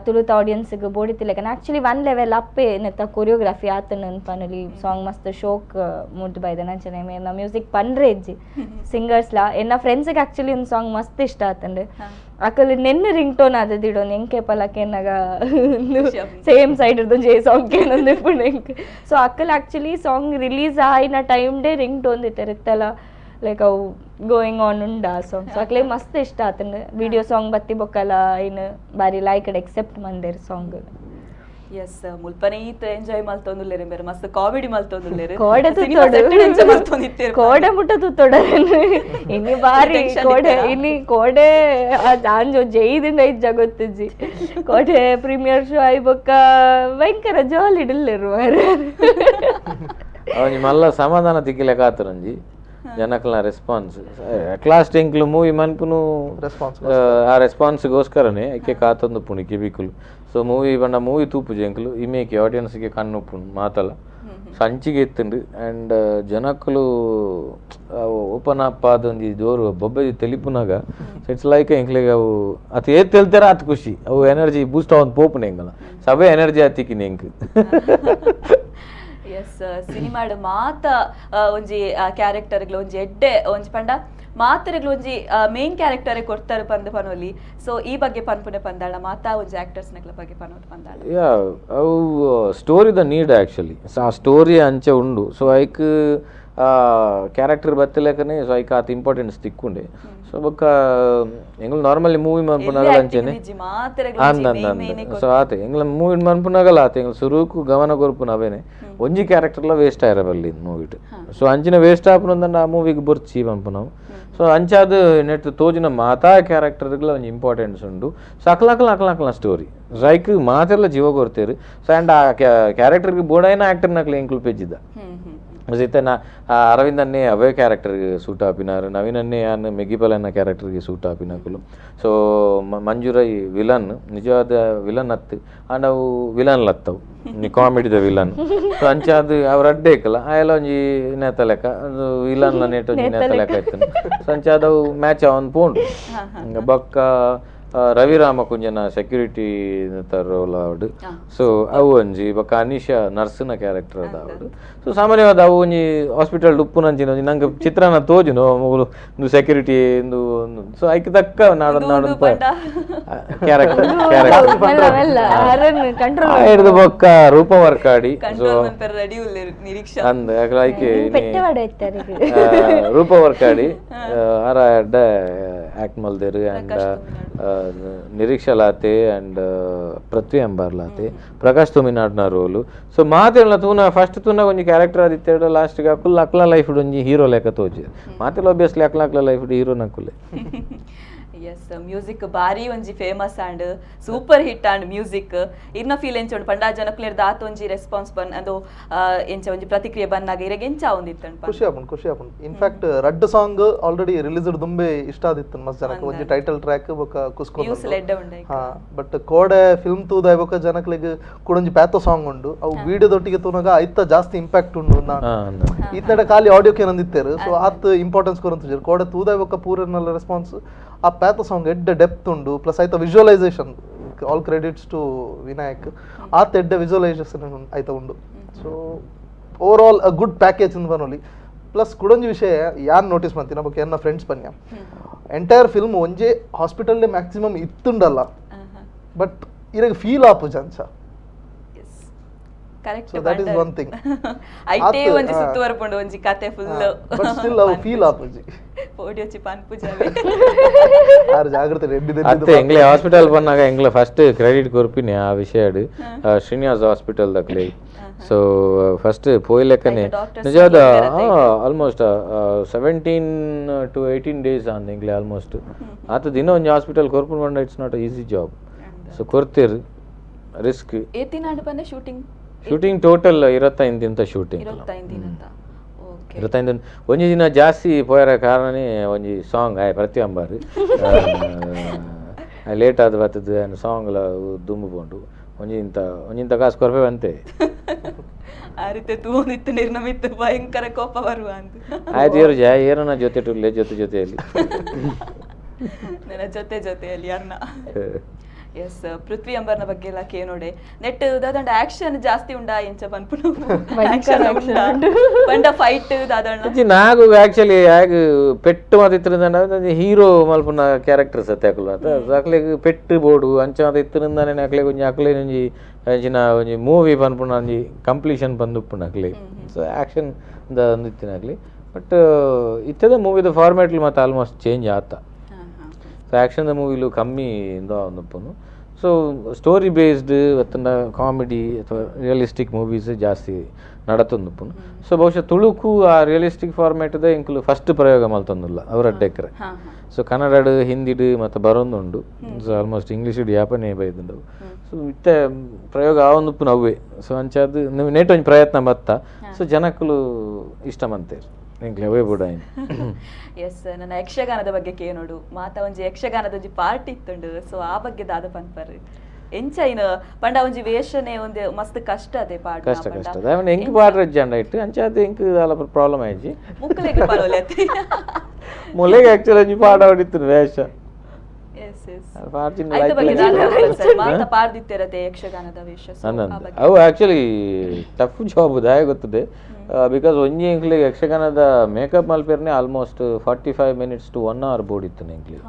ತುಳುತ ಆಡಿಯನ್ಸ್ಗೆ ಬೋಡಿತಿಲೆಕನೆ ಆಕ್ಚುಲಿ ಒನ್ ಲೆವೆಲ್ ಅಪ್ಪೆ ನೆತ್ತ ಕೊರಿಯೋಗ್ರಾಫಿ ಆತನ ಪನಲಿ ಸಾಂಗ್ ಮಸ್ತ್ ಶೋಕ್ ಮುಡ್ದು ಬೈದ ನಂಚನೆ ಮೇನ ಮ್ಯೂಸಿಕ್ ಪನ್ರೆ ಇಜ್ಜಿ ಸಿಂಗರ್ಸ್ಲಾ ಎನ್ನ ಫ್ರೆಂಡ್ಸ್ಗೆ ಆಕ್ಚುಲಿ ಒಂದು ಸಾಂಗ್ ಮಸ್ತ್ ಇಷ್ಟ ಆತಂಡೆ ಅಕಲ್ ನೆನ್ನೆ ರಿಂಗ್ ಟೋನ್ ಆದದಿಡೋ ಎಂಕೆ ಪಲಕೆನಾಗ ಸೇಮ್ ಸೈಡ್ ಇರ್ದು ಜೇ ಸಾಂಗ್ ಕೇನೊಂದು ಪುಣೆಂಕ್ ಸೊ ಅಕಲ್ ಆಕ್ಚುಲಿ ಸಾಂಗ್ ರಿಲೀಸ್ ಆಯ್ನ ಟೈಮ್ ಡೇ ರಿಂಗ್ ಟೋನ್ ಇತ್ತಿರುತ್ತಲ್ಲ ಲೈಕ್ ಅವು ಗೋಯಿಂಗ್ ಆನ್ ಉಂಡ ಸಾಂಗ್ ಸೊ ಅಕ್ಲೆ ಮಸ್ತ್ ಇಷ್ಟ ಆತಂಡ ವಿಡಿಯೋ ಸಾಂಗ್ ಬತ್ತಿ ಬೊಕ್ಕಲ್ಲ ಏನು ಬಾರಿ ಲೈಕ್ ಎಕ್ಸೆಪ್ಟ್ ಮಂದೇರ್ ಸಾಂಗ್ ಎಸ್ ಮುಲ್ಪನೆ ಈತ ಎಂಜಾಯ್ ಮಲ್ತೊಂದುಲ್ಲೆರೆ ಬೇರೆ ಮಸ್ತ್ ಕಾಮಿಡಿ ಮಲ್ತೊಂದುಲ್ಲೆರೆ ಕೋಡೆ ಕೋಡೆ ಮುಟ್ಟ ತುತ್ತೊಡನೆ ಇನಿ ಬಾರಿ ಕೋಡೆ ಇನಿ ಕೋಡೆ ಆಂಜೋ ಜೈದಿಂದ ಇಜ್ಜ ಗೊತ್ತಿಜ್ಜಿ ಕೋಡೆ ಪ್ರೀಮಿಯರ್ ಶೋ ಆಯ್ ಬೊಕ್ಕ ಭಯಂಕರ ಜಾಲಿ ಇಡಲ್ಲೆರು ಅವನಿ ಮಲ್ಲ ಸಮಾಧಾನ ತಿಕ್ಕಿಲೆ ಕಾತರಂಜಿ ಜನಕ್ಲ ರೆಸ್ಪಾನ್ಸ್ ಅಟ್ ಲಾಸ್ಟ್ ಎಂಕ್ಲು ಮೂವಿ ಮನ್ಪುನು ಆ ರೆಸ್ಪಾನ್ಸ್ಗೋಸ್ಕರನೇ ಐಕೆ ಕಾತೊಂದು ಪುಣಿ ಕಿಬಿಕುಲು ಸೊ ಮೂವಿ ತೂಪು ಜಂಕ್ಲು ಇಮೇಕೆ ಆಡಿಯನ್ಸ್ಗೆ ಕಣ್ಣುಪ್ಪುಂಡು ಮಾತಲ್ಲ ಸಂಚಿಗೆ ಎತ್ತುಂಡು ಆ್ಯಂಡ್ ಜನಕ್ಕಲು ಓಪನ್ ಅಪ್ ಆದೊಂದು ಜೋರು ಬೊಬ್ಬೆಜಿ ತೆಲಿಪುನಾಗ ಇಟ್ಸ್ ಲೈಕ್ ಎಂಕ್ಲೆಗೆ ಅವು ಅದು ಏತ್ ತೆಲ್ತಾರ ಅದು ಖುಷಿ ಅವು ಎನರ್ಜಿ ಬೂಸ್ಟ್ ಅವನ್ ಪೋಪುನೆ ಎಂಗಲ್ಲ ಸಭೆ ಎನರ್ಜಿ ಹತ್ತಿಕಿನಿ ಎಂಕ್ ಎಸ್ ಸಿನಿಮಾಡ್ ಮಾತ ಒಂಜಿ ಕ್ಯಾರೆಕ್ಟರ್ಗಳು ಒಂಜಿ ಎಡ್ಡೆ ಒಂಜಿ ಪಂಡ ಮಾತರೆಗಳು ಒಂಜಿ ಮೇನ್ ಕ್ಯಾರೆಕ್ಟರ್ ಕೊಡ್ತಾರೆ ಪಂದ ಪನೋಲಿ ಸೊ ಈ ಬಗ್ಗೆ ಪನ್ಪುನೆ ಪಂದಾಳ ಮಾತಾ ಒಂಜಿ ಆಕ್ಟರ್ಸ್ ನಕ್ಲ ಬಗ್ಗೆ ಪನೋದು ಪಂದಾಳ ಯಾ ಅವು ಸ್ಟೋರಿ ದ ನೀಡ್ ಆ್ಯಕ್ಚುಲಿ ಸೊ ಆ ಸ್ಟೋರಿ ಅಂಚೆ ಉಂಡು ಸೊ ಐಕ್ ಕ್ಯಾರೆಕ್ಟರ್ ಬತ್ತಲೇಕನೆ ಸೊ ಐಕ್ ಆತ ಇಂಪಾರ್ಟೆನ್ಸ್ ತಿಕ್కుండే ಸೊ ಬೊಕ್ಕ ಎಂಗ್ಲು ನಾರ್ಮಲಿ ಮೂವಿ ಮನ್ಪುನಾಗಲ ಅಂಚೆನೆ ಸೊ ಆತೆ ಎಂಗ್ಲ ಮೂವಿ ಮನ್ಪುನಾಗಲ ಆತ ಎಂಗ್ಲು ಸುರುಕು ಗಮನ ಕೊರ್ಪುನ ಅವೇನೆ ಒಂಜಿ ಕ್ಯಾರೆಕ್ಟರ್ಲ ವೇಸ್ಟ್ ಆಯಿರಬಲ್ಲಿ ಮೂವಿಟ್ ಸೊ ಅಂಚಿನ ವೇಸ್ಟ್ ಆಪುನಂದ ಆ ಮೂವಿಗೆ ಬೊರ್ಚಿ ಪನ್ಪುನವು ಸೊ ಅಂಚಾದ ನೆಟ್ ತೋಜಿನ ಮಾತಾ ಕ್ಯಾರೆಕ್ಟರ್ಗಳ ಒಂಜಿ ಇಂಪಾರ್ಟೆನ್ಸ್ ಉಂಡು ಸೊ ಅಕ್ಲಕ್ಲ ಸ್ಟೋರಿ ರೈಕ್ ಮಾತೆಲ್ಲ ಜೀವ ಕೊಡ್ತೇರು ಸೊ ಆ್ಯಂಡ್ ಆ ಕ್ಯಾರೆಕ್ಟರ್ಗೆ ಬೋಡೈನ ಆ್ಯಕ್ಟರ್ ನಕ್ಲೆ ಇಂಕ್ಲು ಪೆಜ್ಜಿದ್ದ ಮತ್ತೆ ನಾ ಅರವಿಂದ್ ಅನ್ನೇ ಅವೇ ಕ್ಯಾರೆಕ್ಟರ್ಗೆ ಸೂಟ್ ಆಪಿನಾರು ನವೀನ್ ಅನ್ನೇ ಯಾನ್ ಮೆಗಿಪಲ್ ಅನ್ನೋ ಕ್ಯಾರೆಕ್ಟರ್ಗೆ ಸೂಟ್ ಆಪಿನಕುಲು ಸೊ ಮಂಜುರೈ ವಿಲನ್ ನಿಜವಾದ ವಿಲನ್ ಹತ್ತು ಆಂಡ್ ಅವು ವಿಲನ್ ಲತ್ತವು ಕಾಮಿಡಿದ ವಿಲನ್ ಸೊ ಅಂಚಾದ ಅವ್ರ ಅಡ್ಡೆ ಇಕ್ಕಲ್ಲ ಆ ಎಲ್ಲ ಒಂಜಿ ನೇತ ಲೆಕ್ಕ ಅದು ವಿಲನ್ಲ ನೇಟ್ ಒಂಜಿ ನೇತ ಲೆಕ್ಕ ಆಯ್ತು ಸೊ ಅಂಚಾದ ಅವು ಮ್ಯಾಚ್ ಅವನ್ ಪೋಂಡು ಬೊಕ್ಕ ರವಿ ರಾಮಕುಂಜನ ಸೆಕ್ಯೂರಿಟಿ ರೋಲ್ ಆವಡು ಸೊ ಅವು ಒಂಜಿ ಬೊಕ್ಕ ಅನೀಶಾ ನರ್ಸ್ನ ಕ್ಯಾರೆಕ್ಟರ್ ಅದ ಆವಡು ಸೊ ಸಾಮಾನ್ಯವಾದ ಅವು ಒಂಜಿ ಹಾಸ್ಪಿಟಲ್ ಉಪ್ಪುನಂಚಿನ ಒಂಜಿ ನಂಗೆ ಚಿತ್ರಾನ್ನ ತೋಜುನು ಒಂದು ಸೆಕ್ಯೂರಿಟಿ ಒಂದು ಸೊ ಐಕ್ ತಕ್ಕ ನಾಡು ಕ್ಯಾರೆಕ್ಟರ್ ಹಿಡಿದು ಬೊಕ್ಕ ರೂಪ ವರ್ಕಾಡಿ ಸೊ ಅಂದ ಐಕೆ ರೂಪ ವರ್ಕಾಡಿ ಆರ ಎಡ್ಡ ಆಕ್ಟ್ ಮಲ್ದೇರು ಆ್ಯಂಡ್ ನಿರೀಕ್ಷಾ ಲಾತೆ ಅಂಡ್ ಪೃಥ್ವಿ ಅಂಬಾರ್ ಲಾತೆ ಪ್ರಕಾಶ್ ತುಮಿನಾಡ್ನ ರೋಲು ಸೊ ಮಾತೆಲ್ಲ ತೂನ ಫಸ್ಟ್ ತೂನ ಒಂಜಿ ಕ್ಯಾರೆಕ್ಟರ್ ಆದಿತ್ತೆಡು ಲಾಸ್ಟ್ಗೆ ಅಕ್ಲ ಲೈಫ್ ಒಂಜಿ ಹೀರೋ ಲೆಕ್ಕ ತೋಜಿ ಮಾತೆಲ್ಲ ಒಬ್ಬಿಯಸ್ಲಿ ಅಕ್ಲ ಲೈಫ್ ಹೀರೋ ನಕ್ಕುಲೆ ಎಸ್ ಮ್ಯೂಸಿಕ್ ಬಾರಿ ಒಂಜಿ famous and super hit and music ಇರ್ನ ಫೀಲ್ ಎಂಚ ಪಂಡ ಜನಕ್ಲೆರ್ದ ಆತ ಒಂಜಿ ರೆಸ್ಪಾನ್ಸ್ ಬನ್ ಅದು ಎಂಚ ಒಂಜಿ ಪ್ರತಿಕ್ರಿಯೆ ಬನ್ನಾಗ ಇರಗೆ ಎಂಚ ಆವೊಂದಿತ್ತನ್ ಖುಷಿ ಆಪುಂಡು ಇನ್ಫ್ಯಾಕ್ಟ್ ರಡ್ಡ್ ಸಾಂಗ್ ಆಲ್ರೆಡಿ ರಿಲೀಸ್ಡ್ ದುಂಬೆ ಇಷ್ಟ ಆದಿತ್ತು ಮಸ್ತ್ ಜನಕ್ಕೆ ಒಂಜಿ ಟೈಟಲ್ ಟ್ರ್ಯಾಕ್ ಬೊಕ ಕುಸ್ಕೊಂಡು ಬಟ್ ಕೋಡೆ ಫಿಲ್ಮ್ ತೂದ ಬೊಕ ಜನಕ್ಲೆಗ್ ಕುಡೊಂಜಿ ಪ್ಯಾತೋ ಸಾಂಗ್ ಉಂಡು ಅವು ವಿಡಿಯೋದೊಟ್ಟಿಗೆ ತೂನಾಗ ಐತ ಜಾಸ್ತಿ ಇಂಪ್ಯಾಕ್ಟ್ ಉಂಡು ಈತನಡೆ ಖಾಲಿ ಆಡಿಯೋಕ್ಕೆ ನಂದಿತ್ತೇರು ಸೊ ಆತ್ ಇಂಪಾರ್ಟೆನ್ಸ್ ಕೊರಂತ ಕೋಡೆ ತೂದ ಬೊಕ ಪೂರನಲ್ಲ ರೆಸ್ಪಾನ್ಸ್ ಆ ಪ್ಯಾಥ ಸಾಂಗ್ ಎಡ್ಡೆ ಡೆಪ್ತ್ ಉಂಡು ಪ್ಲಸ್ ಆಯ್ತ visualization all credits to Vinayak ಆತ ಎಡ್ಡೆ ವಿಜುವಲೈಸೇಷನ್ ಆಯ್ತ ಉಂಡು so overall a good package ಇಂದ ಬನ್ನೋಲಿ ಪ್ಲಸ್ ಕುಡೊಂಜಿ ವಿಷಯ ಯಾನ್ ನೋಟಿಸ್ ಮಾಡ್ತೀನಿ ಬೊಕ್ಕ ಎನ್ನ ಫ್ರೆಂಡ್ಸ್ ಪನ್ಯ ಎಂಟೈರ್ ಫಿಲ್ಮ್ ಒಂಜೇ ಹಾಸ್ಪಿಟಲ್ ಮ್ಯಾಕ್ಸಿಮಮ್ ಇತ್ತುಂಡಲ್ಲ ಬಟ್ ಇರಗೆ ಫೀಲ್ ಆಪುಜ ಅಂಚ correct so that is one thing ಐಟೇ ಒಂಜಿ ಸುತ್ತುವರ್ಪುಂಡು ಒಂಜಿ ಕತೆ ಫುಲ್ ಬಟ್ ಸ್ಟಿಲ್ ಅವು ಫೀಲ್ ಆಪುಜಿ ಪೋಡಿಯೋಚಿ ಪಾನ್ಪುಜಾವೆ ಆರ್ ಜಾಗ್ರತೆ ರೆಡ್ಡಿ ಅತ್ತೆ ಎಂಗ್ಲೆ ಹಾಸ್ಪಿಟಲ್ ಬಂದಾಗ ಎಂಗ್ಲೆ ಫಸ್ಟ್ ಕ್ರೆಡಿಟ್ ಕೊರ್ಪಿನಿ ಆ ವಿಷಯಡ್ ಶ್ರೀನಿವಾಸ್ ಹಾಸ್ಪಿಟಲ್ ದಕ್ಲೆ ಸೊ ಫಸ್ಟ್ ಪೋಯ್ಲೆಕ್ಕನೆ ನಿಜವಾದ ಆಲ್ಮೋಸ್ಟ್ 17 to 18 days ಆನ್ ಎಂಗ್ಲೆ ಆಲ್ಮೋಸ್ಟ್ ಆತ ದಿನ ಒಂಜಿ ಹಾಸ್ಪಿಟಲ್ ಕೊರ್ಪುಂಡು ಬಂಡ it's not easy job so ಕೊರ್ತೀರ್ ರಿಸ್ಕ್ ಏತಿನಾಡು ಬಂದೆ ಶೂಟಿಂಗ್ ಟೋಟಲ್ 25 ದಿನ ಶೂಟಿಂಗ್ 25 ದಿನ ಒಂಜಿ ದಿನ ಜಾಸ್ತಿ ಪೋಯರ ಕಾರಣನೇ ಒಂಜಿ ಸಾಂಗ್ ಪ್ರತಿ ಅಂಬಾರು ಲೇಟ್ ಆದ ಬರ್ತದೆ ಸಾಂಗ್ಲ ದುಂಬು ಪೋಂಡು ಒಂಜಿಂತ ಕಾಸು ಕೊರಪೆ ಬಂತೆ ಆರಿತೆ ತೂನಿತ್ತು ನಿರ್ನಮಿತ್ತು ಭಯಂಕರ ಕೋಪ ಬರುವ ಅಂತ ಆಯ್ತು ಏರು ಏರನ ಜೊತೆಯಲ್ಲಿ ನನ್ನ ಜೊತೆಯಲ್ಲಿ ಯಾರನ್ನ ಎಸ್ ಪೃಥ್ವಿ ಅಂಬರ್ನ ಬಗ್ಗೆ ಎಲ್ಲ ಕೇನೋಡೆ ನೆಟ್ ದಾದಂಡ ಆಕ್ಷನ್ ಜಾಸ್ತಿ ಉಂಡಾ ಎಂಚ ಪನ್ಪುನು ಪಂಡ ಫೈಟ್ ದಾದಂಡ ನಾಗು ಆಕ್ಚುಲಿ ಆಗ ಪೆಟ್ಟು ಮಾತಿತ್ತರಿಂದ ಹೀರೋ ಮಲ್ಪುನ ಕ್ಯಾರೆಕ್ಟರ್ಸ್ ಅತ್ತೆ ಹಾಕಲ್ಲ ಅಕ್ಲೆಗ್ ಪೆಟ್ಟು ಬೋಡು ಅಂಚ ಮಾತಿತ್ತರಿಂದಾನೆ ಅಕ್ಲೆಗ್ ಒಂಜಿ ಅಕ್ಲೆ ಒಂಜಿ ಅಂಚಿನ ಒಂಜಿ ಮೂವಿ ಪನ್ಪುನ ಒಂಜಿ ಕಂಪ್ಲೀಷನ್ ಬಂದುಪ್ಪುನ ಅಕ್ಲೆ ಸೊ ಆಕ್ಷನ್ ಅಂದಿತ್ತಿನಾಗ್ಲಿ ಬಟ್ ಇತ್ತದ ಮೂವಿದ ಫಾರ್ಮ್ಯಾಟ್ಲಿ ಮತ್ತೆ ಆಲ್ಮೋಸ್ಟ್ ಚೇಂಜ್ ಆತ ಸೊ ಆ್ಯಕ್ಷನ್ದ ಮೂವಿಲು ಕಮ್ಮಿ ಇಂದ ಒಂದಪ್ಪನು ಸೊ ಸ್ಟೋರಿ ಬೇಸ್ಡ್ ಅತ್ತಂಡ ಕಾಮಿಡಿ ಅಥವಾ ರಿಯಲಿಸ್ಟಿಕ್ ಮೂವೀಸ್ ಜಾಸ್ತಿ ನಡತೊಂದುಪ್ಪನು ಸೊ ಬಹುಶಃ ತುಳುಕು ಆ ರಿಯಲಿಸ್ಟಿಕ್ ಫಾರ್ಮ್ಯಾಟ್ದ ಇಂಕ್ಲು ಫಸ್ಟ್ ಪ್ರಯೋಗ ಮಲ್ತೊಂದುಲ್ಲ ಅವರ ಅಡ್ಡೆಕ್ರೆ ಸೊ ಕನ್ನಡ ಹಿಂದಿಡು ಮತ್ತು ಬರೋಂದುಂಡು ಸೊ ಆಲ್ಮೋಸ್ಟ್ ಇಂಗ್ಲೀಷ್ ಯಾಪನೇ ಬೈದುಂಡವು ಸೊ ಇತ್ತೆ ಪ್ರಯೋಗ ಆವೊಂದುಪ್ಪು ನವ್ವೇ ಸೊ ಅಂಚಾದ ನೇಟ್ ಒಂಜಿ ಪ್ರಯತ್ನ ಬತ್ತ ಸೊ ಜನಕ್ಕಲು ಇಷ್ಟ ಮಂತೇರು ಎಸ್ ನನ್ನ ಯಕ್ಷಗಾನದ ಬಗ್ಗೆ ಕೇನೋಡು ಮಾತ ಒಂಜಿ ಯಕ್ಷಗಾನದ ಒಂಜಿ ಪಾರ್ಟ್ ಇತ್ತುಂಡು ಸೊ ಆ ಬಗ್ಗೆ ದಾದ ಪನ್ಪರ್ ಎಂಚ ಇನ್ನು ಪಂಡ ಒಂಜಿ ವೇಷನೆ ಒಂದು ಮಸ್ತ್ ಕಷ್ಟ ಅದೇ ಪಾಡ್ ಕಷ್ಟ ಎಂಕ್ ಪಾಡ್ರೆ ಜಂಡ ಇಟ್ಟು ಅಂಚಾದ ಎಂಕ್ ದಾಲ ಪ್ರಾಬ್ಲಮ್ ಆಯ್ಜಿ ಮುಕ್ಕಲೆಗೆ ಪಾಡೋಲೆ ಅತ್ತೆ ಮುಲೆಗೆ ಆಕ್ಚುಲಿ ಒಂಜಿ ಪಾಡ ಹೊಡಿತ್ತು ವೇಷ ಎಸ್ ಆಯ್ತ ಬಗ್ಗೆ ಸರ್ ಮಾತಾ ಪಾಡ್ದಿತ್ತಿರತ್ತೆ ಯಕ್ಷಗಾನದ ವೇಷ ಅವು ಆ್ಯಕ್ಚುಲಿ ಟಫ್ ಜಾಬ್ ದಾಯ ಗೊತ್ತದೆ ಬಿಕಾಸ್ ಒಂಜಿ ಎಂಕ್ಲಿಗೆ ಯಕ್ಷಗಾನದ ಮೇಕಪ್ ಮಲ್ಪೇರ್ನೆ ಆಲ್ಮೋಸ್ಟ್ 45 minutes to 1 hour ಬೋಡಿತ್ತು ಎಂಕ್ಲಿಗೆ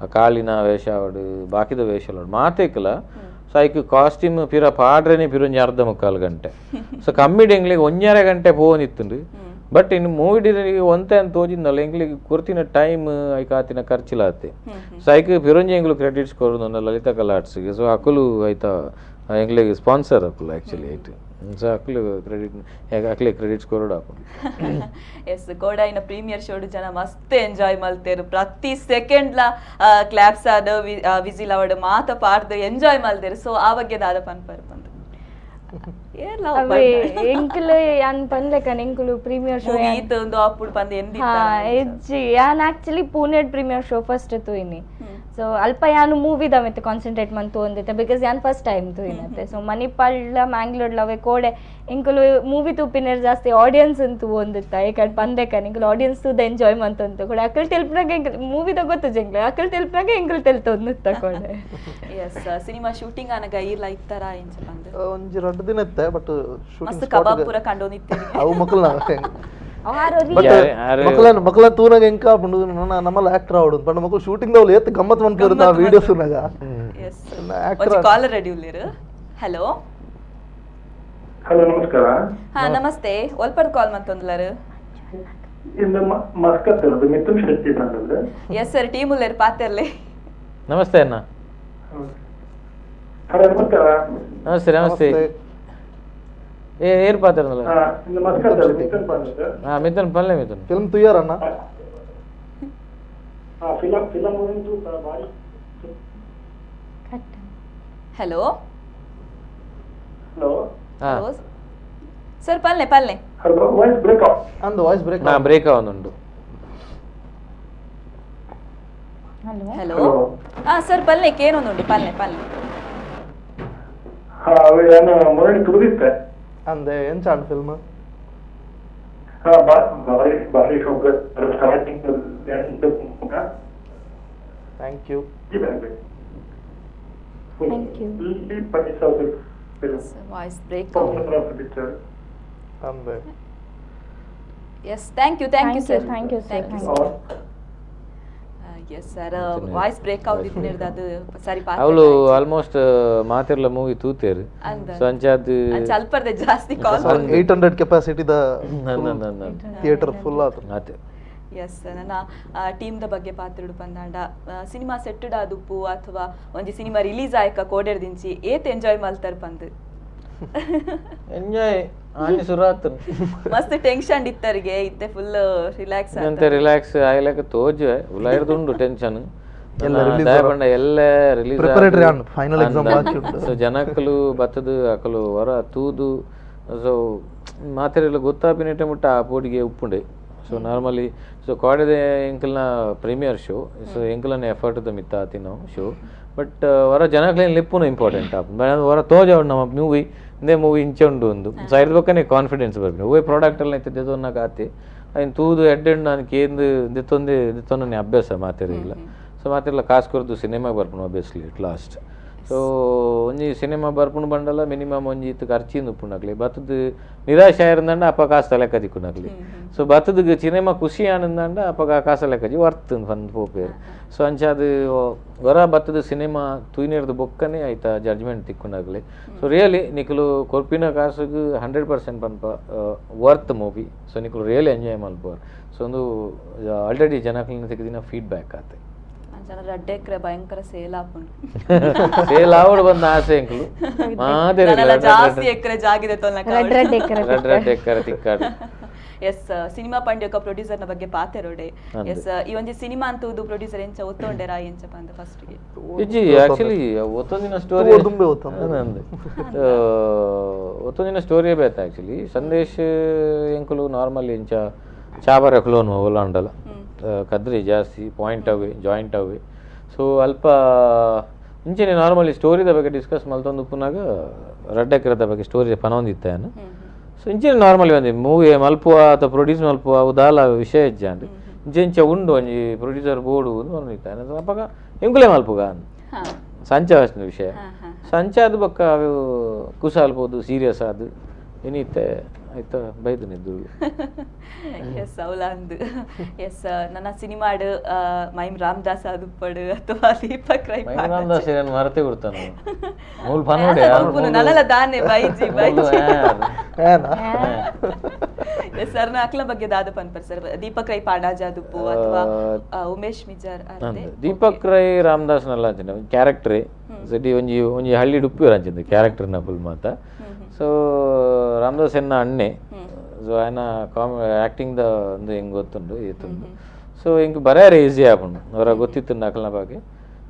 ಆ ಕಾಳಿನ ವೇಷ ಅವಡು ಬಾಕಿದ ವೇಷ ಮಾತೇಕಲ ಸೊ ಐಕ್ ಕಾಸ್ಟ್ಯೂಮ್ ಪಿರ ಪಾಡ್ರೇನೆ ಪಿರೊಂಜಿ ಅರ್ಧ ಮುಕ್ಕಾಲು ಗಂಟೆ ಸೊ ಕಮ್ಮಿ ಎಂಗ್ಲಿಗೆ 1.5 ಗಂಟೆ ಪೋನಿತ್ತುಂಡು ಬಟ್ ಇನ್ನು ಮೂವಿ ಡಿರಿಗೆ ಒಂತೆ ಅಂತ ತೋಜಿಂದಲ್ಲ ಎಂಗ್ಲಿಗೆ ಕೊರ್ತಿನ ಟೈಮ್ ಐಕ ಆತಿನ ಖರ್ಚಿಲಾತೆ ಸೊ ಐಕ್ ಪಿರೊಂಜಿ ಎಂಗ್ಲು ಕ್ರೆಡಿಟ್ಸ್ ಕೊರೋದು ಲಲಿತಾ ಕಲಾ ಆರ್ಟ್ಸ್ಗೆ ಸೊ ಅಕುಲು ಐತ ಎಂಗ್ಲಿಗೆ ಸ್ಪಾನ್ಸರ್ ಅಕುಲು ಆ್ಯಕ್ಚುಲಿ ಐಟ್ ಸೊ ಅಕ್ಲು ಕ್ರೆಡಿಟ್ಸ್ ಕೊರೋಡು ಹಾಕೊಂಡು ಎಸ್ ಕೋಡಾಯಿನ ಪ್ರೀಮಿಯರ್ ಶೋಡು ಜನ ಮಸ್ತ್ ಎಂಜಾಯ್ ಮಲ್ತೇರು ಪ್ರತಿ ಸೆಕೆಂಡ್ಲ ಕ್ಲಾಪ್ಸ್ ಆದ ವಿಸಿಲ್ ಅವಡು ಮಾತ ಪಾಡ್ದು ಎಂಜಾಯ್ ಮಲ್ತೇರು ಸೊ ಆ ಬಗ್ಗೆ ದಾದ ಪನ್ಪರ್ ಬಂದು ಎಂಕುಲು ಯಾನ್ ಪನ್ಲೆಕನ್ ಎಂಕುಲು ಪ್ರೀಮಿಯರ್ ಶೋ ಈತ ಒಂದು ಅಪ್ಪುಡು ಪಂದೆ ಎಂದಿ ಎಜ್ಜಿ ಯಾನ್ ಆಕ್ಚುಲಿ ಪೂನೆಡ್ ಪ್ರೀಮಿಯರ್ ಶೋ ಫಸ್ಟ್ ತೂಯಿನಿ ಸೊ ಅಲ್ಪ ಯಾನು ಮೂವಿದ ಮೆತ್ತೆ ಕಾನ್ಸಂಟ್ರೇಟ್ ಮಂತು ಒಂದಿತ್ತೆ ಬಿಕಾಸ್ ಯಾನ್ ಫಸ್ಟ್ ಟೈಮ್ ತೂಯಿನತ್ತೆ ಸೊ ಮಣಿಪಾಲ ಮ್ಯಾಂಗ್ಳೂರ್ಲ ಅವೆ ಕೋಡೆ ಎಂಕುಲು ಮೂವಿ ತೂಪಿನೇರ್ ಜಾಸ್ತಿ ಆಡಿಯನ್ಸ್ ಅಂತೂ ಒಂದಿತ್ತ ಏಕಡ್ ಪಂದೆಕನ್ ಎಂಕುಲು ಆಡಿಯನ್ಸ್ ತೂದ ಎಂಜಾಯ್ ಮಂತಂತ ಕೂಡ ಅಕಲ್ ತೆಲ್ಪನಾಗ ಎಂಕಲ್ ಮೂವಿದ ಗೊತ್ತು ಜಂಗ್ಲೆ ಅಕಲ್ ತೆಲ್ಪನಾಗ ಎಂಕಲ್ ತೆಲ್ತ ಒಂದಿತ್ತ ಕೋಡೆ ಎಸ್ ಸಿನಿಮಾ ಶೂಟಿಂಗ್ ಅನಗ ಇರ್ಲ ಇತ್ತರ ಎಂಚ ಬಂದೆ ಒಂಜಿ 2 ದಿನ ಇತ್ತೆ ಬಟ್ ಮಸ್ತ್ ಕಬಾಬ್ ಪೂರ ಕಂಡೋನಿತ್ತೀರಿ ಅವು ಮಕ್ಕಳನ್ನ ಮಕ್ಕಳ ತೂನಾಗ ಎಂಕ ಬಂದು ನಮ್ಮಲ್ಲ ಆಕ್ಟರ್ ಆವಡು ಪಂಡ ಮಕ್ಕಳು ಶೂಟಿಂಗ್ ದಾವಲು ಏತ್ ಗಮ್ಮತ್ ಮನ್ಪೇರುತ್ತ ವಿಡಿಯೋಸ್ ನಾಗ ಆಕ್ಟರ್ ಕಾಲರ್ ರೆಡಿ ಉಲ್ಲೇರು ಹಲೋ ಹಲೋ ನಮಸ್ಕಾರ ಹಾ ನಮಸ್ತೆ ಒಲ್ಪಡ್ ಕಾಲ್ ಮಂತೊಂದ್ಲರು ಇಂದು ಮಸ್ಕತ್ ಇರೋದು ಮಿಥುನ್ ಶೆಟ್ಟಿ ತಂದದ್ದು ಎಸ್ ಸರ್ ಟೀಮ್ ಉಲ್ಲೇರು ಪಾತೆರ್ಲೆ ನಮಸ್ತೆ ಅಣ್ಣ ಹಲೋ ನಮಸ್ಕಾರ ನಮಸ್ತೆ ನಮಸ್ತೆ ಏರ್ ಪಾತ್ರನಲ್ಲ ಇಂದು ಮಸ್ಕತ್ ಮಿಥುನ್ ಬಂದದ್ದು ಮಿಥುನ್ ಪಲ್ಲೆ ಮಿಥುನ್ ಫಿಲ್ಮ್ ತುಯ್ಯಾರಣ್ಣ ಫಿಲಂ ಒಂದು ಬಾರಿ ಹಲೋ ಹಲೋ ಹಲೋ ಸರ್ ಪಲ್ಲೆ ಪಲ್ಲೆ ಹಲೋ ವಾಯ್ಸ್ ಬ್ರೇಕ್ ಅಂದು ವಾಯ್ಸ್ ಬ್ರೇಕ್ ಬ್ರೇಕ್ ಆವೊಂದುಂಡು ಹಲೋ ಸರ್ ಪಲ್ಲೆ ಕೇನೊಂದುಂಡು ಪಲ್ಲೆ ಪಲ್ಲೆ ಏನು ಮೊದಲು ತುಳಿದಿತ್ತೆ ಅಂದೆ ಎಂಚಾಂಡ್ ಫಿಲ್ಮ್ ಬಾರಿ ಬಾರಿ starting thank you voice break ಅಂದೆ yes thank you sir thank you yes sir voice break ಆಗುದಿತ್ತು ಅದು ಸರಿ ಅವಳು ಆಲ್ಮೋಸ್ಟ್ ಮಾತಿರ್ಲ ಮೂವಿ ತೂತೇರು ಸೊ ಅಂಚಾದ್ ಸ್ವಲ್ಪರ್ದೆ ಜಾಸ್ತಿ ಕಾಲ್ 800 ಕೆಪಾಸಿಟಿದ ಥಿಯೇಟರ್ ಫುಲ್ ಆತು ಎಸ್ ನನ್ನ ಟೀಮ್ದ ಬಗ್ಗೆ ಪಾತ್ರುಡು ಪಂದಾಂಡ ಸಿನಿಮಾ ಸೆಟ್ಟುಡ ಆದುಪ್ಪು ಅಥವಾ ಒಂಜಿ ಸಿನಿಮಾ ರಿಲೀಸ್ ಆಯ್ಕ ಕೋಡೆರ್ದಿಂಚಿ ಏತ್ ಎಂಜಾಯ್ ಮಲ್ತಾರ್ ಪಂದ್ ಎಂಜಾಯ್ ಆನಿ ಸುರಾತ್ ಮಸ್ತ್ ಟೆನ್ಷನ್ ಇತ್ತರಿಗೆ ಇತ್ತೆ ಫುಲ್ ರಿಲ್ಯಾಕ್ಸ್ ಅಂತ ರಿಲ್ಯಾಕ್ಸ್ ಆಗ್ಲಕ ತೋಜ್ ಉಲಾಯಿರ್ದುಂಡು ಟೆನ್ಷನ್ ಎಲ್ಲ release preparatory on final exam ಬಾಕಿ ಉಂಟು ಸೊ ಜನಕ್ಕಲು ಬತ್ತದು ಅಕಲು ಹೊರ ತೂದು ಸೊ ಮಾತೆರೆಲ್ಲ ಗೊತ್ತಾಪಿನೇಟ ಮುಟ್ಟ ಆ ಪೋಡಿಗೆ ಉಪ್ಪುಂಡೆ ಸೊ ನಾರ್ಮಲಿ ಸೊ ಕಾಡೆದೆ ಎಂಕಲ್ನ ಪ್ರೀಮಿಯರ್ ಶೋ ಸೊ ಎಂಕಲ್ನ ಎಫರ್ಟ್ ದ ಮಿತ್ತ ಆತಿನ ಶೋ ಬಟ್ ಹೊರ ಜನಕ್ಲೇನು ಲಿಪ್ಪುನು ಇಂಪಾರ್ಟೆಂಟ್ ಹೊರ ತೋಜ ನಮ್ಮ ಮೂವಿ ಇಂದೇ ಮೂವಿ ಇಂಚೆ ಉಂಡು ಒಂದು ಸೊ ಇದ್ರ ಬಕ್ಕನೆ ಕಾನ್ಫಿಡೆನ್ಸ್ ಬರ್ಬೇಕು ಹೂವೆ ಪ್ರಾಡಕ್ಟ್ ಎಲ್ಲ ಇತ್ತು ದೆತೊನ್ನಾಗ ಆತಿ ಅಯ್ನ ತೂದು ಎಡ್ಡೆಂಡು ನಾನು ಕೇಂದು ದೆತ್ತೊಂದೇ ಅಭ್ಯಾಸ ಮಾತೆರಿಲ್ಲ ಸೊ ಮಾತೆಲ್ಲ ಕಾಸು ಕೊರ್ದು ಸಿನಿಮಾಗೆ ಬರ್ಪುಣು ಒಬ್ವಿಯಸ್ಲಿ ಇಟ್ ಲಾಸ್ಟ್ ಸೊ ಒಂಜಿ ಸಿನಿಮಾ ಬರ್ಪುಣು ಬಂಡಲ್ಲ ಮಿನಿಮಮ್ ಒಂಜಿ ಇತ್ತು ಖರ್ಚಿಂದು ಉಪ್ಪುಣಕ್ಲಿ ಬತ್ತದ ನಿರಾಶೆ ಆயிருಂದಂಡ ಅಪ್ಪ ಕಾಸು ತಲೆ ಕದಿಕ್ಕುನಕ್ಲಿ ಸೊ ಬತ್ತದ ಸಿನಿಮಾ ಖುಷಿ ಆನಂದಂಡ ಅಪ್ಪ ಕಾಸು ಲೆಕ್ಕಜಿ ವರ್ತ್ ಬಂದು ಪೋಪೇರು ಸೊ ಅಂಚಾದು ಹೊರ ಬತ್ತದ ಸಿನಿಮಾ ತುಯ್ನೇರ್ದು ಬೊಕ್ಕನೆ ಆಯ್ತಾ ಜಡ್ಜ್ಮೆಂಟ್ ತಿಕ್ಕುನಕ್ಲಿ ಸೊ ರಿಯಲಿ ನಿಕಲು ಕೊರ್ಪಿನ ಕಾಸುಗೆ 100% ಪನ್ಪ ವರ್ತ್ ಮೂವಿ ಸೊ ನಿಕಲು ರಿಯಲಿ ಎಂಜಾಯ್ ಮಲ್ಪೋರು ಸೊ ಒಂದು ಆಲ್ರೆಡಿ ಜನಕ್ಲಿನ ತೆಗೆದಿನ ಫೀಡ್ಬ್ಯಾಕ್ ಆತೆ ಜನ ರಡ್ಡೆಕ್ರೆ ಭಯಂಕರ ಸೇಲ್ ಆಪುಂಡು ಸೇಲ್ ಆವಡು ಬಂದ ಆಸೆ ಎಂಕಲು ಜಾಸ್ತಿ ಎಕರೆ ಜಾಗಿದೆ ರೆಡ್ ಎಕರೆ ತಿಕ್ಕಾಡು ಎಸ್ ಸಿನಿಮಾ ಪಂಡ್ಯಕ ಪ್ರೊಡ್ಯೂಸರ್ ನ ಬಗ್ಗೆ ಪಾತೆರೋಡೆ ಎಸ್ ಈ ಒಂಜಿ ಸಿನಿಮಾ ಅಂತೂ ಪ್ರೊಡ್ಯೂಸರ್ ಎಂಚ ಒತ್ತೊಂಡೆರ ಎಂಚ ಪಂದ ಫಸ್ಟ್ ಗೆ ಇಜ್ಜಿ ಆಕ್ಚುಲಿ ಒತ್ತೊಂದಿನ ಸ್ಟೋರಿ ಒತ್ತೊಂದಿನ ಸ್ಟೋರಿ ಬೇತ ಆಕ್ಚುಲಿ ಸಂದೇಶ್ ಎಂಕಲು ನಾರ್ಮಲ್ ಎಂಚ ಚಾಬರ ಕ್ಲೋನ್ ಒಲಾಂಡಲ ಕದ್ರಿ ಜಾಸ್ತಿ ಪಾಯಿಂಟ್ ಅವೇ ಜಾಯಿಂಟ್ ಅವೇ ಸೊ ಅಲ್ಪ ಇಂಚೆನೆ ನಾರ್ಮಲಿ ಸ್ಟೋರಿದ ಬಗ್ಗೆ ಡಿಸ್ಕಸ್ ಮಲ್ತೊಂದು ಪುನಾಗ ರೆಡ್ ಎಕರದ ಬಗ್ಗೆ ಸ್ಟೋರಿ ಪನೊಂದಿತ್ತೇನು ಸೊ ಇಂಚೆನೆ ನಾರ್ಮಲಿ ಒಂದು ಮೂವಿ ಮಲ್ಪುವ ಅಥವಾ ಪ್ರೊಡ್ಯೂಸ್ ಮಲ್ಪುವ ಉದಾಲ ವಿಷಯ ಇಜ್ಜಾಂಡ್ ಇಂಚೆ ಉಂಡು ಒಂಜಿ ಪ್ರೊಡ್ಯೂಸರ್ ಬೋರ್ಡು ಒಂದಿತ್ತಾನೆ ಅಪ್ಪಾಗ ಎಂಕುಲೆ ಮಲ್ಪುಗ ಸಂಚ ವಸ್ನ ವಿಷಯ ಸಂಚ ಅದು ಬೊಕ್ಕ ಅವು ಕುಸಾಲ್ಬೋದು ಸೀರಿಯಸ್ ಅದು ಏನಿತ್ತೆ ಆಯ್ತಾ ಬೈದು ನಿದ್ದು ಎಸ್ ಅವಲಾಂದು ಎಸ್ ನನ್ನ ಸಿನಿಮಾಡು ಮೈಮ್ ರಾಮದಾಸ್ ಅದುಪ್ಪಡು ಅಥವಾ ದೀಪಕ್ ರೈ ರಾಮದಾಸ್ ನಾನು ಮರತೆ ಕೊಡ್ತಾನೆ ಮೂಲ ಪನ್ನೋಡೆ ನನ್ನಲ್ಲ ದಾನೆ ಬೈಜಿ ಬೈಜಿ ಎಸ್ ಸರ್ ನ ಅಕ್ಲ ಬಗ್ಗೆ ದಾದ ಪನ್ಪರ್ ಸರ್ ದೀಪಕ್ ರೈ ಪಾಡಾಜ ಅದುಪ್ಪು ಅಥವಾ ಉಮೇಶ್ ಮಿಜಾರ್ ದೀಪಕ್ ರೈ ರಾಮದಾಸ್ ನಲ್ಲ ಅಂಚಿನ ಕ್ಯಾರೆಕ್ಟರ್ ಸಡಿ ಒಂಜಿ ಒಂಜಿ ಹಳ್ಳಿ ಡುಪ್ಪಿ ಅಂಚಿಂದ ಕ್ಯಾರೆಕ್ಟರ್ ನ ಫುಲ್ ಮಾತ ಸೊ ರಾಮದಾಸ್ ಎನ್ನ ಅಣ್ಣೆ ಸೊ ఆయన ಆ್ಯಕ್ಟಿಂಗ್ದ ಒಂದು ಹೆಂಗೆ ಗೊತ್ತುಂಡು ಈತುಂಡು ಸೊ ಹಿಂಗೆ ಬರೆಯಾರೆ ಈಸಿ ಆಪುಂಡು ಅವರ ಗೊತ್ತಿತ್ತು ನಕಲ್ನ ಬಗ್ಗೆ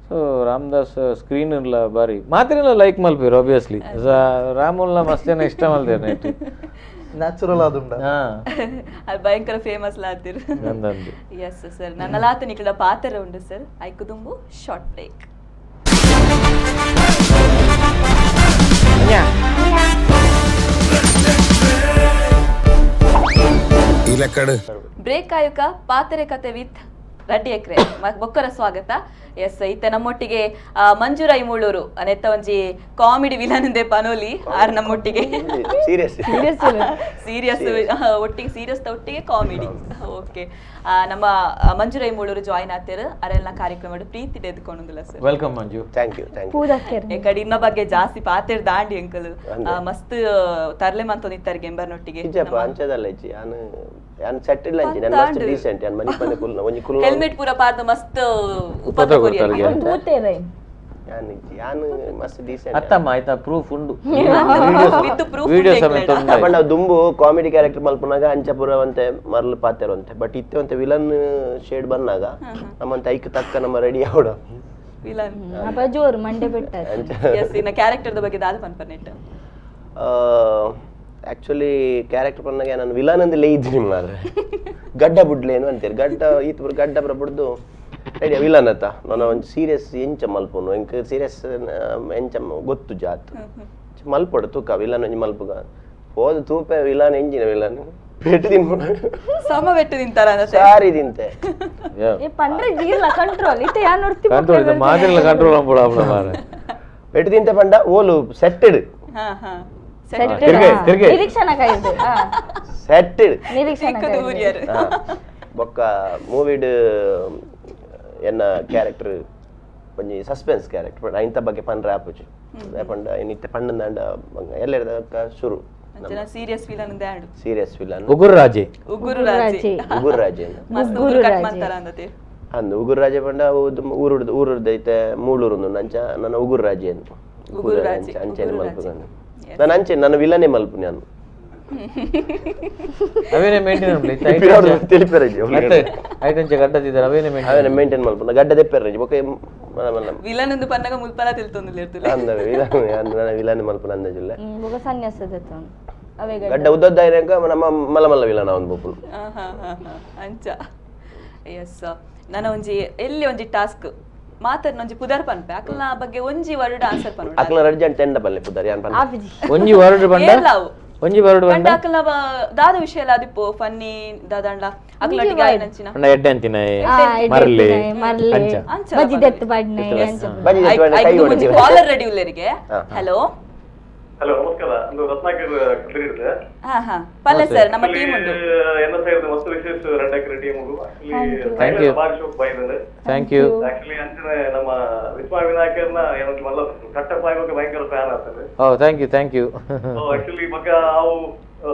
ಸೊ ರಾಮದಾಸ್ ಸ್ಕ್ರೀನ್ ಇಲ್ಲ ಬಾರಿ ಮಾತಿರಲ್ಲ ಲೈಕ್ ಮಲ್ಪಿರು ಆಬ್ವಿಯಸ್ಲಿ ರಾಮುಲ್ನ ಮಸ್ತೇನ ಇಷ್ಟ ಮಲ್ದಿರು ನೆಟ್ ನ್ಯಾಚುರಲ್ ಆದುಂಡ ಅದು ಭಯಂಕರ ಫೇಮಸ್ ಲಾತಿರು ಎಸ್ ಸರ್ ನನ್ನ ಲಾತನ ఇక్కడ ಪಾತ್ರ ಉಂಡು ಸರ್ ಐಕುದುಂಬು ಶಾರ್ಟ್ ಬ್ರೇಕ್ ಬ್ರೇಕ್ ಆಯುಕ ಪಾತ್ರೆ ಕತೆ ವಿತ್ ರಡ್ಡಿ ಎಕ್ರೆ ಬೊಕ್ಕರ ಸ್ವಾಗತ ಎಸ್ ಈತ ನಮ್ಮೊಟ್ಟಿಗೆ ಮಂಜು ರೈಮೂಳೂರು ಅನೆತ್ತ ಒಂಜಿ ಕಾಮಿಡಿ ವಿಲನ್ ಇಂದೆ ಪನೋಲಿ ಆರ್ ನಮ್ಮೊಟ್ಟಿಗೆ ಸೀರಿಯಸ್ ಒಟ್ಟಿಗೆ ಸೀರಿಯಸ್ ಒಟ್ಟಿಗೆ ಕಾಮಿಡಿ ಓಕೆ ನಮ್ಮ ಮಂಜು ರೈಮೂಳೂರು ಜಾಯಿನ್ ಆಗ್ತಾರೆ ಅರೆಲ್ಲ ಕಾರ್ಯಕ್ರಮ ಪ್ರೀತಿ ಎದ್ಕೊಂಡಿಲ್ಲ sir welcome Manju thank you ಕಡೆ ಇನ್ನ ಬಗ್ಗೆ ಜಾಸ್ತಿ ಪಾತ್ರ ದಾಂಡಿ ಅಂಕಲ್ ಮಸ್ತ್ ತರ್ಲೆ ಮಂತ ನಿತ್ತಾರೆ ಗೆಂಬರ್ನೊಟ್ಟಿಗೆ ಹೆಲ್ಮೆಟ್ ಪೂರ ಪಾರ್ದ ಮಸ್ತ್ ಅತ್ತಮ್ಮ ಆಯ್ತಾ ಪ್ರೂಫ್ ಉಂಡು ದುಂಬು ಕಾಮಿಡಿ ಕ್ಯಾರೆಕ್ಟರ್ ಮಲ್ಪನಾಗ ಅಂಚಪುರವಂತೆ ಮರಳು ಪಾತೆರಂತೆ ಬಟ್ ಇತ್ತವಂತೆ ವಿಲನ್ ಶೇಡ್ ಬಂದಾಗ ನಮ್ಮಂತ ಐಕ್ ತಕ್ಕ ನಮ್ಮ ರೆಡಿ ಆವಡ ವಿಲನ್ ಜೋರು ಮಂಡೆ ಬೆಟ್ಟ ಕ್ಯಾರೆಕ್ಟರ್ ಬಗ್ಗೆ ದಾದ ಪನ್ಪರ್ನೆಟ್ ಆಕ್ಚುಲಿ ಕ್ಯಾರೆಕ್ಟರ್ ಪನ್ನಾಗ ನಾನು ವಿಲನ್ ಅಂದಲೇ ಇದ್ದೀನಿ ಮಾರ್ರೆ ಗಡ್ಡ ಬುಡ್ಲೇನು ಅಂತೀರಿ ಗಡ್ಡ ಈತ ಗಡ್ಡ ಬರಬಡ್ದು ಐಡಿಯಾ ವಿಲನ್ ಅತ್ತ ನಾನು ಒಂದು ಸೀರಿಯಸ್ ಎಂಚ ಮಲ್ಪನು ಎಂಕ ಸೀರಿಯಸ್ ಎಂಚ ಗೊತ್ತು ಜಾತ್ ಮಲ್ಪಡು ತೂಕ ವಿಲನ್ ಒಂಜಿ ಮಲ್ಪುಗ ಹೋದ ತೂಪೆ ವಿಲನ್ ಎಂಜಿನ ವಿಲನ್ ಪೆಟ್ಟು ತಿನ್ಕೊಂಡು ಸಮ ಪೆಟ್ಟು ತಿಂತಾರ ಸಾರಿ ತಿಂತೆ ಪಂಡ್ರೆ ಜೀರ್ಲ ಕಂಟ್ರೋಲ್ ಇತ್ತೆ ಯಾ ನೋಡ್ತಿ ಕಂಟ್ರೋಲ್ ಇದೆ ಮಾದಿರಲ್ಲ ಕಂಟ್ರೋಲ್ ಅಂಬುಡ ಅವನ ಮಾರೆ ಪೆಟ್ಟು ತಿಂತೆ ಪಂಡ ಓಲು ಸೆಟ್ಟೆಡ್ ನಿರೀಕ್ಷಣ ಕೈದು ಸೆಟ್ಟೆಡ್ ನಿರೀಕ್ಷಣ ಬೊಕ್ಕ ಮೂವಿಡ್ ಎನ್ನ ಕ್ಯಾರೆಕ್ಟರ್ ಒಂಜಿ ಸಸ್ಪೆನ್ಸ್ ಕ್ಯಾರೆಕ್ಟರ್ ಇಂಥ ಬಗ್ಗೆ ಪಂಡ್ರೆ ಆಪುಜಿ ಪಂಡ ಇನ್ನಿತ್ತೆ ಪಂಡಂದ ಎಲ್ಲೆಡ್ದಕ್ಕ ಶುರು ಸೀರಿಯಸ್ ವಿಲನ್ ಅಂದಾಡು ಸೀರಿಯಸ್ ವಿಲನ್ ಉಗುರು ರಾಜೆ ಮಸ್ತ್ ಉಗುರು ಕಟ್ ಮಾಡ್ತಾರ ಅಂದತೆ ಅಂದ ಉಗುರು ರಾಜೆ ಪಂಡ ಊರುಡ್ದು ಐತೆ ಮೂಳೂರು ನಂಚ ನನ್ನ ಉಗುರು ರಾಜೆ ಅಂತ ಅಂಚೆ ಮಲ್ಪುಗಂಡು ನಾನು ಅಂಚೆ ನನ್ನ ವಿಲನೇ ಮಲ್ಪು ನಾನು ಅವೇನೇ ಮೇಂಟೈನ್ ಮೇಂಟೈನ್ ಮಲ್ಪು ಗಡ್ಡ ದೆಪ್ಪೆರ ವಿಲನ್ ಎಂದು ಪನ್ನಗ ಮುಲ್ಪಲ ತಿಳ್ತೊಂದಿಲ್ಲ ಅಂದ ವಿಲನ್ ಮಲ್ಪು ಅಂದಜಿಲ್ಲ ಸನ್ಯಾಸದ ಗಡ್ಡ ಉದ್ದದ್ದ ನಮ್ಮ ಮಲ್ಲ ಮಲ್ಲ ವಿಲನ ಒಂದು ಬೋಪುಲು ಅಂಚ ಎಸ್ ನನ್ನ ಒಂಜಿ ಎಲ್ಲಿ ಒಂಜಿ ಟಾಸ್ಕ್ ಮಾತಾಡ್ ಒಂಜಿ ಪುದರ್ ಪನ್ಪೆ ಅಕ್ಲ ಬಗ್ಗೆ ಒಂಜಿ ವರ್ಡ್ ಆನ್ಸರ್ ಪನ್ನುಡ ಅಕ್ಲ ರಡ್ಜನ್ ಟೆಂಡ ಪಲ್ಲೆ ಪುದರ್ ಯಾನ್ ಪನ್ಪೆ ಒಂಜಿ ವರ್ಡ್ ಬಂಡ ಒಂಜಿ ವರ್ಡ್ ಬಂಡ ಅಕ್ಲ ದಾದ ವಿಷಯ ಅದಿಪ್ಪು ಫನ್ನಿ ದಾದಂಡ ಅಕ್ಲಟಿಗೆ ಆಯ್ನಂಚಿನ ಅಂಡ ಎಡ್ಡೆ ಅಂತಿನ ಮರ್ಲೆ ಅಂಚ ಬಜಿ ದೆತ್ತು ಬಡ್ನೆ ಒಂಜಿ ಕಾಲರ್ ರೆಡಿ ಉಳ್ಳರಿಗೆ ಹಲೋ ಹಲೋ ನಮಸ್ಕಾರ ಒಂದು ರತ್ನಾಕರ್ ಕಲಿರಿದೆ ಪಲ್ಲೆ ಸರ್ ನಮ್ಮ ಟೀಮ್ ಉಂಟು ಎನ್ನ ಸೈಡ್ ಮಸ್ತ್ ವಿಶೇಷ ರೆಡ್ಡಕರ್ ಟೀಮ್ ಥ್ಯಾಂಕ್ ಯು ಬಾರಿ ಶೋಕ್ ಬೈದಂದ್ರೆ ಥ್ಯಾಂಕ್ ಯು ಆಕ್ಚುಲಿ ಅಂಚನೆ ನಮ್ಮ ವಿಶ್ವ ವಿನಾಯಕರ್ನ ಏನಂತ ಮಲ್ಲ ಕಟ್ಟಪ್ಪ ಆಗೋಕೆ ಭಯಂಕರ ಫ್ಯಾನ್ ಆಗ್ತದೆ ಓ ಥ್ಯಾಂಕ್ ಯು ಆಕ್ಚುಲಿ ಬೊಕ್ಕ ಅವು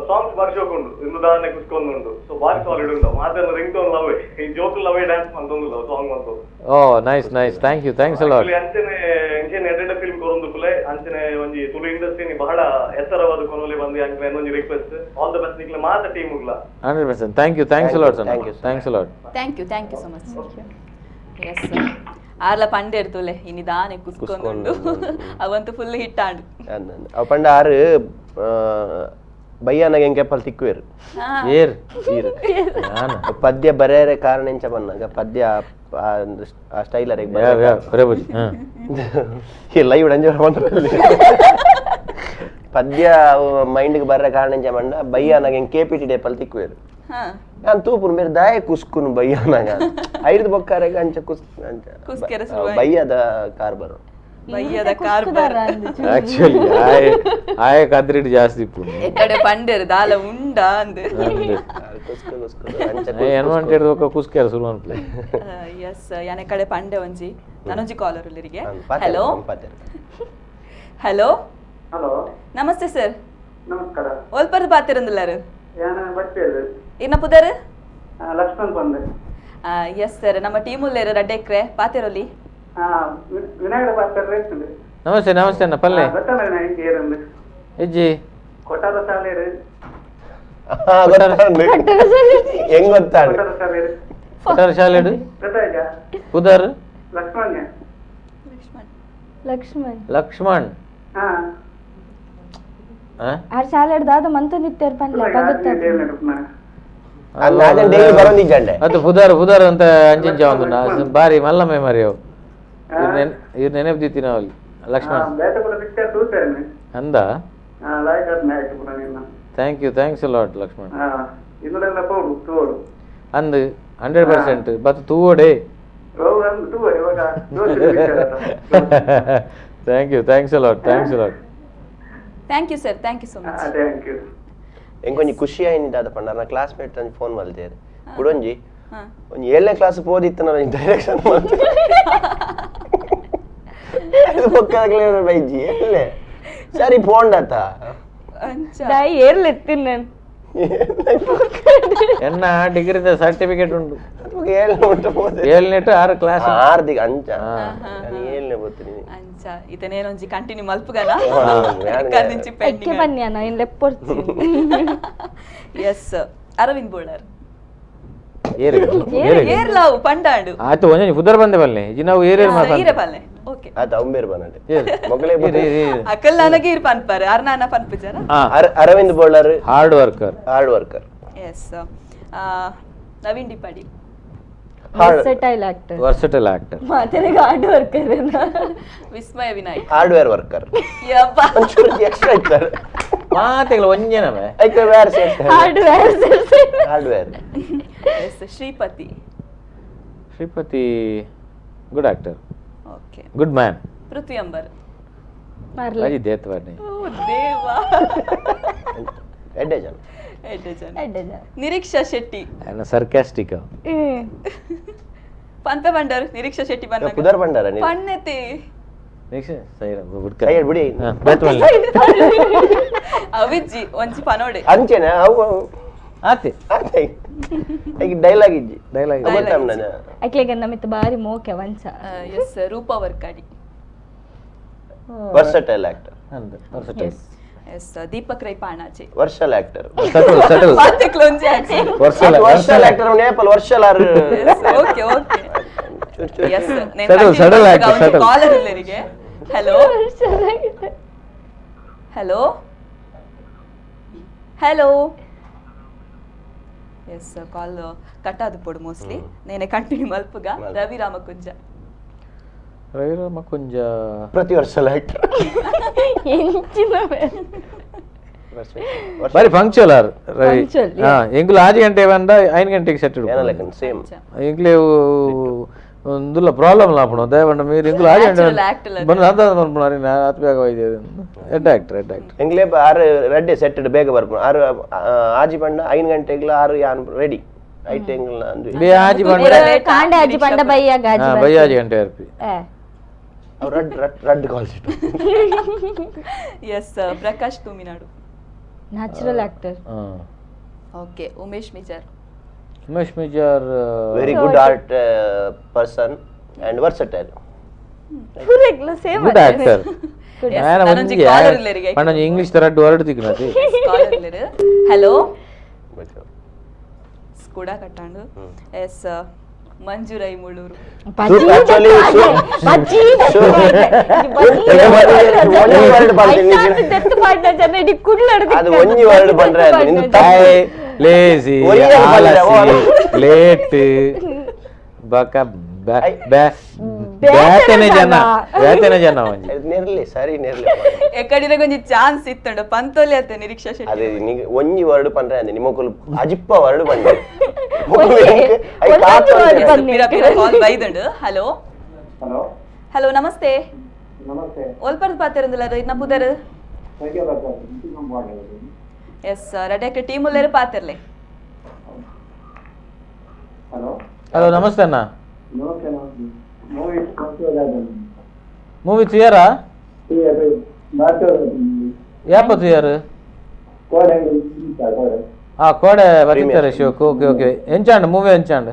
ಸಾಂಗ್ಸ್ ಬಾರಿ ಶೋಕ್ ಉಂಟು ಇಂದು ದಾನೆ ಕುಸ್ಕೊಂಡು ಉಂಟು ಸೊ ಬಾರಿ ಸಾಲಿಡ್ ಉಂಟು ಮಾತೆಲ್ಲ ರಿಂಗ್ ಟೋನ್ ಲವ್ ಈ ಜೋಕ್ ಲವ್ ಡ್ಯಾನ್ಸ್ ಅಂತೊಂದು ಸಾಂಗ್ ಅಂತ ಓ ನೈಸ್ ಥ್ಯಾಂಕ್ಸ್ ಅ ಲಾಟ್ ಅಂಚನೆ ಎಡ್ಡೆ ಫಿಲ್ಮ್ ಕೊರೊಂದು ಕುಲೆ ಅಂಚನೆ ಒಂಜಿ ತುಳು ಇಂಡಸ್ಟ್ರಿ ಬಹಳ ಎತ್ತರವಾದ ಕೊನೊಲಿ ಬಂದು ಅಂಚನೆ ಇನ್ನೊಂಜಿ ರಿಕ್ವೆಸ್ಟ್ ಆಲ್ ದ ಬೆಸ್ಟ್ ನಿಕ್ಲೆ ಮಾತ ಟೀಮ್ ಉಗ್ಲ 100% thanks a lot sir thanks a lot thank you so much yes ಆರ್ಲ ಪಂಡೆ ಇರ್ತುಲೆ ಇನ್ನಿದಾನೆ ಕುಸ್ಕೊಂಡು ಅವಂತೂ ಫುಲ್ ಹಿಟ್ ಆಂಡು ಅವ ಪಂಡ ಆರು ಬಯ್ಯನಾಗ ಹೆಂಗೆಪ್ಪಲ್ ತಿಕ್ಕುವೇರು ಏರ್ ಪದ್ಯ ಬರೆಯರೆ ಕಾರಣ ಎಂಚ ಬನ್ನಾಗ ಪದ್ಯ ಆ ಸ್ಟೈಲರ್ ಲೈವ್ ಪದ್ಯ ಮೈಂಡ್ಗೆ ಬರ್ರೆ ಕಾರಣ ಎಂಚ ಬಂಡ ಬಯ್ಯನಾಗ ಹೆಂಗೆ KPT ಡೇಪಲ್ ತಿಕ್ಕುವೇರು ನಾನು ತೂಪುನು ಮೇರೆ ದಾಯ ಕುಸ್ಕುನು ಬಯ್ಯನಾಗ ಐದು ಬೊಕ್ಕಾರೆಗ ಅಂಚ ಕುಸ್ಕೆರೆ ಬಯ್ಯದ ಕಾರ್ಬಾರ್ ಬಯ್ಯದ ಕಾರ್ಬಾರ್ ಆಕ್ಚುಲಿ ಆಯ ಕದ್ರಿಡ್ ಜಾಸ್ತಿ ಇಪ್ಪುಂಡು ಎಕಡೆ ಪಂಡೆರ್ ದಾಲ ಉಂಡ ಅಂದೆ ಎನ್ವಂಟೆಡ್ ಒಕ್ಕ ಕುಸ್ಕೆರೆ ಸುಲ್ವನ್ ಪ್ಲೇ ಎಸ್ ಯಾನೆ ಕಡೆ ಪಂಡೆ ಒಂಜಿ ನನೊಂಜಿ ಕಾಲರ್ ಉಳ್ಳರಿಗೆ ಹಲೋ ಹಲೋ ಹಲೋ ನಮಸ್ತೆ ಸರ್ ನಮಸ್ಕಾರ ಓಲ್ಪರ್ದು ಪಾತಿರಂದಿಲ್ಲಾರು ಬರ್ತೇವೆ ಇನ್ನ ಪುದರ್ ಲಕ್ಷ್ಮಣ್ ಬಂದೆ ಎಸ್ ಸರ್ ನಮ್ಮ ಟೀಮ್ ಉಳ್ಳೇರು ರಡ್ಡೆಕ್ರೆ ಪಾತಿರೊಲಿ ವಿನಾಯಕ ಪಾತ್ರ ನಮಸ್ತೆ ನಮಸ್ತೆ ಅಣ್ಣ ಪಲ್ಲೆ ಹೆಜ್ಜಿ ಕೊಟ್ಟಾರ ಶಾಲೆ ಹೆಂಗ್ ಗೊತ್ತಾ ಕೊಟ್ಟಾರ ಶಾಲೆಡು ಪುದರ್ ಲಕ್ಷ್ಮಣ್ ಆ ಶಾಲೆಡ್ ದಾದ ಮಂತ ನಿತ್ಯರ್ ಪನ್ಲೆ ಅದು ಪುದರ್ ಅಂತ ಅಂಚಿಂಚ ಒಂದು ಬಾರಿ ಮಲ್ಲ ಮೆಮರಿ ಅವು ಇವ್ರು ನೆನಪು ನಾವಲ್ಲಿ ಲಕ್ಷ್ಮಣ್ ಅಂದ ಥ್ಯಾಂಕ್ಸ್ ಲಾಟ್ ಲಕ್ಷ್ಮಣ್ ಅಂದ್ 100% ಬತ್ ತೂವಡೆ thanks lot thank you sir thank you so much ಎಂಕೊಂಜಿ ಖುಷಿ ಆಯ್ನಿದಾದ ಪಂಡ ನಾ ಕ್ಲಾಸ್ಮೇಟ್ ತಂಜಿ ಫೋನ್ ಮಲ್ತೇರು ಕುಡೊಂಜಿ ಒಂಜಿ 7ನೇ ಕ್ಲಾಸ್ ಪೋದಿತ್ತು ನಾನು ಡೈರೆಕ್ಷನ್ ಮಾಡ್ತೆ ಇದು ಪಕ್ಕದಾಗಲೇ ಬೈಜಿ ಎಲ್ಲೇ ಸರಿ ಪೋಂಡತ ದೈ ಏರ್ಲೆತ್ತಿನ ನಾನು ಎನ್ನ ಡಿಗ್ರಿದ ಸರ್ಟಿಫಿಕೇಟ್ ಉಂಟು 7ನೇ 6 ಕ್ಲಾಸ್ 6 ದಿಗ ಅಂಚ ನಾನು 7ನೇ ಬತ್ತೀನಿ ಅಂಚ ಇದನೇನೊಂಜಿ ಕಂಟಿನ್ಯೂ ಮಲ್ಪುಗನ ಕರ್ನಿಂಚಿ ಪೆಂಡಿಂಗ್ ಬನ್ಯಾನ ಇನ್ ಲೆಪ್ಪೊರ್ಚಿ ಎಸ್ ಅರವಿಂದ್ ಬೋಳರ್ ಏರ್ ಏರ್ಲಾವು ಪಂಡಾಂಡು ಆಯ್ತು ಒಂಜಿ ಪುದರ್ ಬಂದೆ ಬಲ್ಲೆ ಇಜಿ ನಾವು ಏರೇರ್ ಈರೆ ಬಲ್ಲೆ ಓಕೆ ಆತ ಅಂಬೇರ್ ಬನಡೆ ಮೊಗಲೇ ಅಕಲ್ ನನಗೆ ಇರ್ ಪನ್ಪಾರೆ ಅರ್ನಾನ ಪನ್ಪುಜರ Arvind Bolar hard worker yes Naveen ಡಿಪಾಡಿ ವರ್ಸಟೈಲ್ ಆಕ್ಟರ್ ಮಾತೆನೆ hard worker Vismaya Vinayak hardware worker ಯಪ್ಪ ಒಂಚೂರು ಎಕ್ಸ್ಟ್ರಾ ಇತ್ತಾರೆ ಮಾತೆಗಳು ಒಂಜೇನವೆ ಐಕೆ ವೇರ್ ಸೆಟ್ hardware yes Shripati good actor okay good man Prithvi Ambar ಅಜಿ ದೇತ್ವಾನಿ ಓ ದೇವಾ ಎಡ್ಡೆ ಜನ ನಿರೀಕ್ಷಾ ಶೆಟ್ಟಿ ಅನ್ನ ಸರ್ಕಾಸ್ಟಿಕ್ ಪಂಪೆ ಬಂಡರ್ ನಿರೀಕ್ಷಾ ಶೆಟ್ಟಿ ಬನ್ನ ಪುದರ್ ಬಂಡಾರ ನೀ ಪಣ್ಣೆತಿ ನೆಕ್ಸ್ಟ್ ಸೈಡ್ ಬಿಡ್ಕ ಸೈಡ್ ಬಿಡಿ ಬೇತ್ವಾನಿ ಅವಿಜ್ಜಿ ಒಂಜಿ ಪನೋಡೆ ಅಂಚೆನ ಅವು ಆತೆ ಈಗ ಡೈಲಾಗ್ ಇಜ್ಜಿ ಐಕ್ಲೆಗೆ ನಮಿತ್ ಬಾರಿ ಮೋಕೆ ವಂಚ yes Roopa Varkady versatile actor yes Deepak Rai Panaje versatile actor subtle ಮಾತೆಕ್ಲೊಂಜಿ ಆಕ್ಟರ್ ವರ್ಷಲ್ ಆಕ್ಟರ್ ನೇಪಾಲ್ ವರ್ಷಲ್ ಆರ್ okay yes subtle actor caller ಇಲ್ಲರಿಗೆ ಹಲೋ ಎಸ್ ಕಾಲ್ ಕಟ್ ಆದು ಪೋಡು ಮೋಸ್ಟ್ಲಿ ನೇನೆ ಕಂಟಿನ್ಯೂ ಮಲ್ಪುಗ ರವಿ ರಾಮಕುಂಜ ಪ್ರತಿ ವರ್ಷ ಬಾರಿ ಪಂಕ್ಚುವಲ್ ಆರ್ ರವಿ ಎಂಕ್ಲು 6 ಗಂಟೆ ಬಂದ 5 ಗಂಟೆಗೆ ಸೆಟ್ ಇಡು ಸೇಮ್ ಎಂಕ್ಲೆ ಒಂದುಲ್ಲ ಪ್ರಾಬ್ಲಮ್ ಲಾಪಣ ದಯವಂಡ ಮೀರು ಎಂಕ್ಲು 6 ಗಂಟೆ ಬಂದು ಅಂತ ಮಲ್ಪುನಾರಿ ಅತ್ ಬೇಗ ವೈದ್ಯ ಎಡ್ ಆಕ್ಟರ್ ಎಂಕ್ಲೆ 6 ರೆಡ್ಡೆ ಸೆಟ್ ಬೇಗ ಬರ್ಪುನ 6 ಆಜಿ ಬಂಡ 5 ಗಂಟೆಗೆ 6 ಯಾನ್ ರೆಡಿ ಐಟ್ ಎಂಗ್ಲ ಅಂದು ಬೇ ಆಜಿ ಬಂಡ ಕಾಂಡೆ ಆಜಿ ಬಂಡ ಬಯ್ಯ ಗಾಜಿ ಬಯ್ಯ ಆಜಿ ಗಂಟೆ ಇರ್ಪಿ ರಡ್ ಕಾಲ್ ಸಿಟ್ yes Prakash Thuminad natural actor okay Umesh Mijar very good art person and versatile ಪೂರೆಗ್ಲ ಸೇಮ್ ಗುಡ್ ಆಕ್ಟರ್ ನಾನು ಒಂಜಿ ಕಾಲರ್ ಇಲ್ಲರಿಗೆ ಪಣ್ಣ ಇಂಗ್ಲಿಷ್ ತರ ವರ್ಡ್ ತಿಕ್ನತಿ ಕಾಲರ್ ಇಲ್ಲರೆ ಹಲೋ ಸ್ಕೂಡಾ ಕಟ್ಟಾಂಡು ಎಸ್ ಮಂಜುರೈ ಮುಳ್ಳೂರು ಅದು ಒಂಜಿ ವರ್ಡ್ ಬಂದ್ರೆ ಲೇಜಿ ಲೇಟ್ ಬಕ ಬೇತನೆ ಜನ ಒಂಜಿ ನೆರ್ಲಿ ಸರಿ ನೆರ್ಲಿ ಎಕಡಿನ ಒಂಜಿ ಚಾನ್ಸ್ ಇತ್ತಂಡು ಪಂತೋಲಿ ಅತ್ತೆ ನಿರೀಕ್ಷಾ ಶೆಟ್ಟಿ ಅದೇ ಒಂಜಿ ವರ್ಡ್ ಪಂಡ್ರೆ ಅಂದೆ ನಿಮ್ಮಕ್ಕಳು ಅಜಿಪ್ಪ ವರ್ಡ್ ಬಂದೆ ಕಾಲ್ ಬೈದಂಡು. ಹಲೋ ಹಲೋ ಹಲೋ ನಮಸ್ತೆ ನಮಸ್ತೆ ಒಲ್ಪರ್ದು ಪಾತಿರಂದಿಲ್ಲ ಇನ್ನ ಪುದರ್ ಎಸ್ ರಡ್ಯಾಕ್ರೆ ಟೀಮ್ ಉಲ್ಲೇರು ಪಾತಿರ್ಲೆ. ಹಲೋ ಹಲೋ ನಮಸ್ತೆ ಅಣ್ಣ. ನಮಸ್ತೆ ಮೂವಿ ತಿಯರಾ ಯಾಪ ತಿಯರ್ ಕೋಡೆ ಬತ್ತಿತ್ತಾರೆ ಶಿವಕ್ ಓಕೆ ಓಕೆ ಎಂಚಾಂಡ್ ಮೂವಿ ಎಂಚಾಂಡ್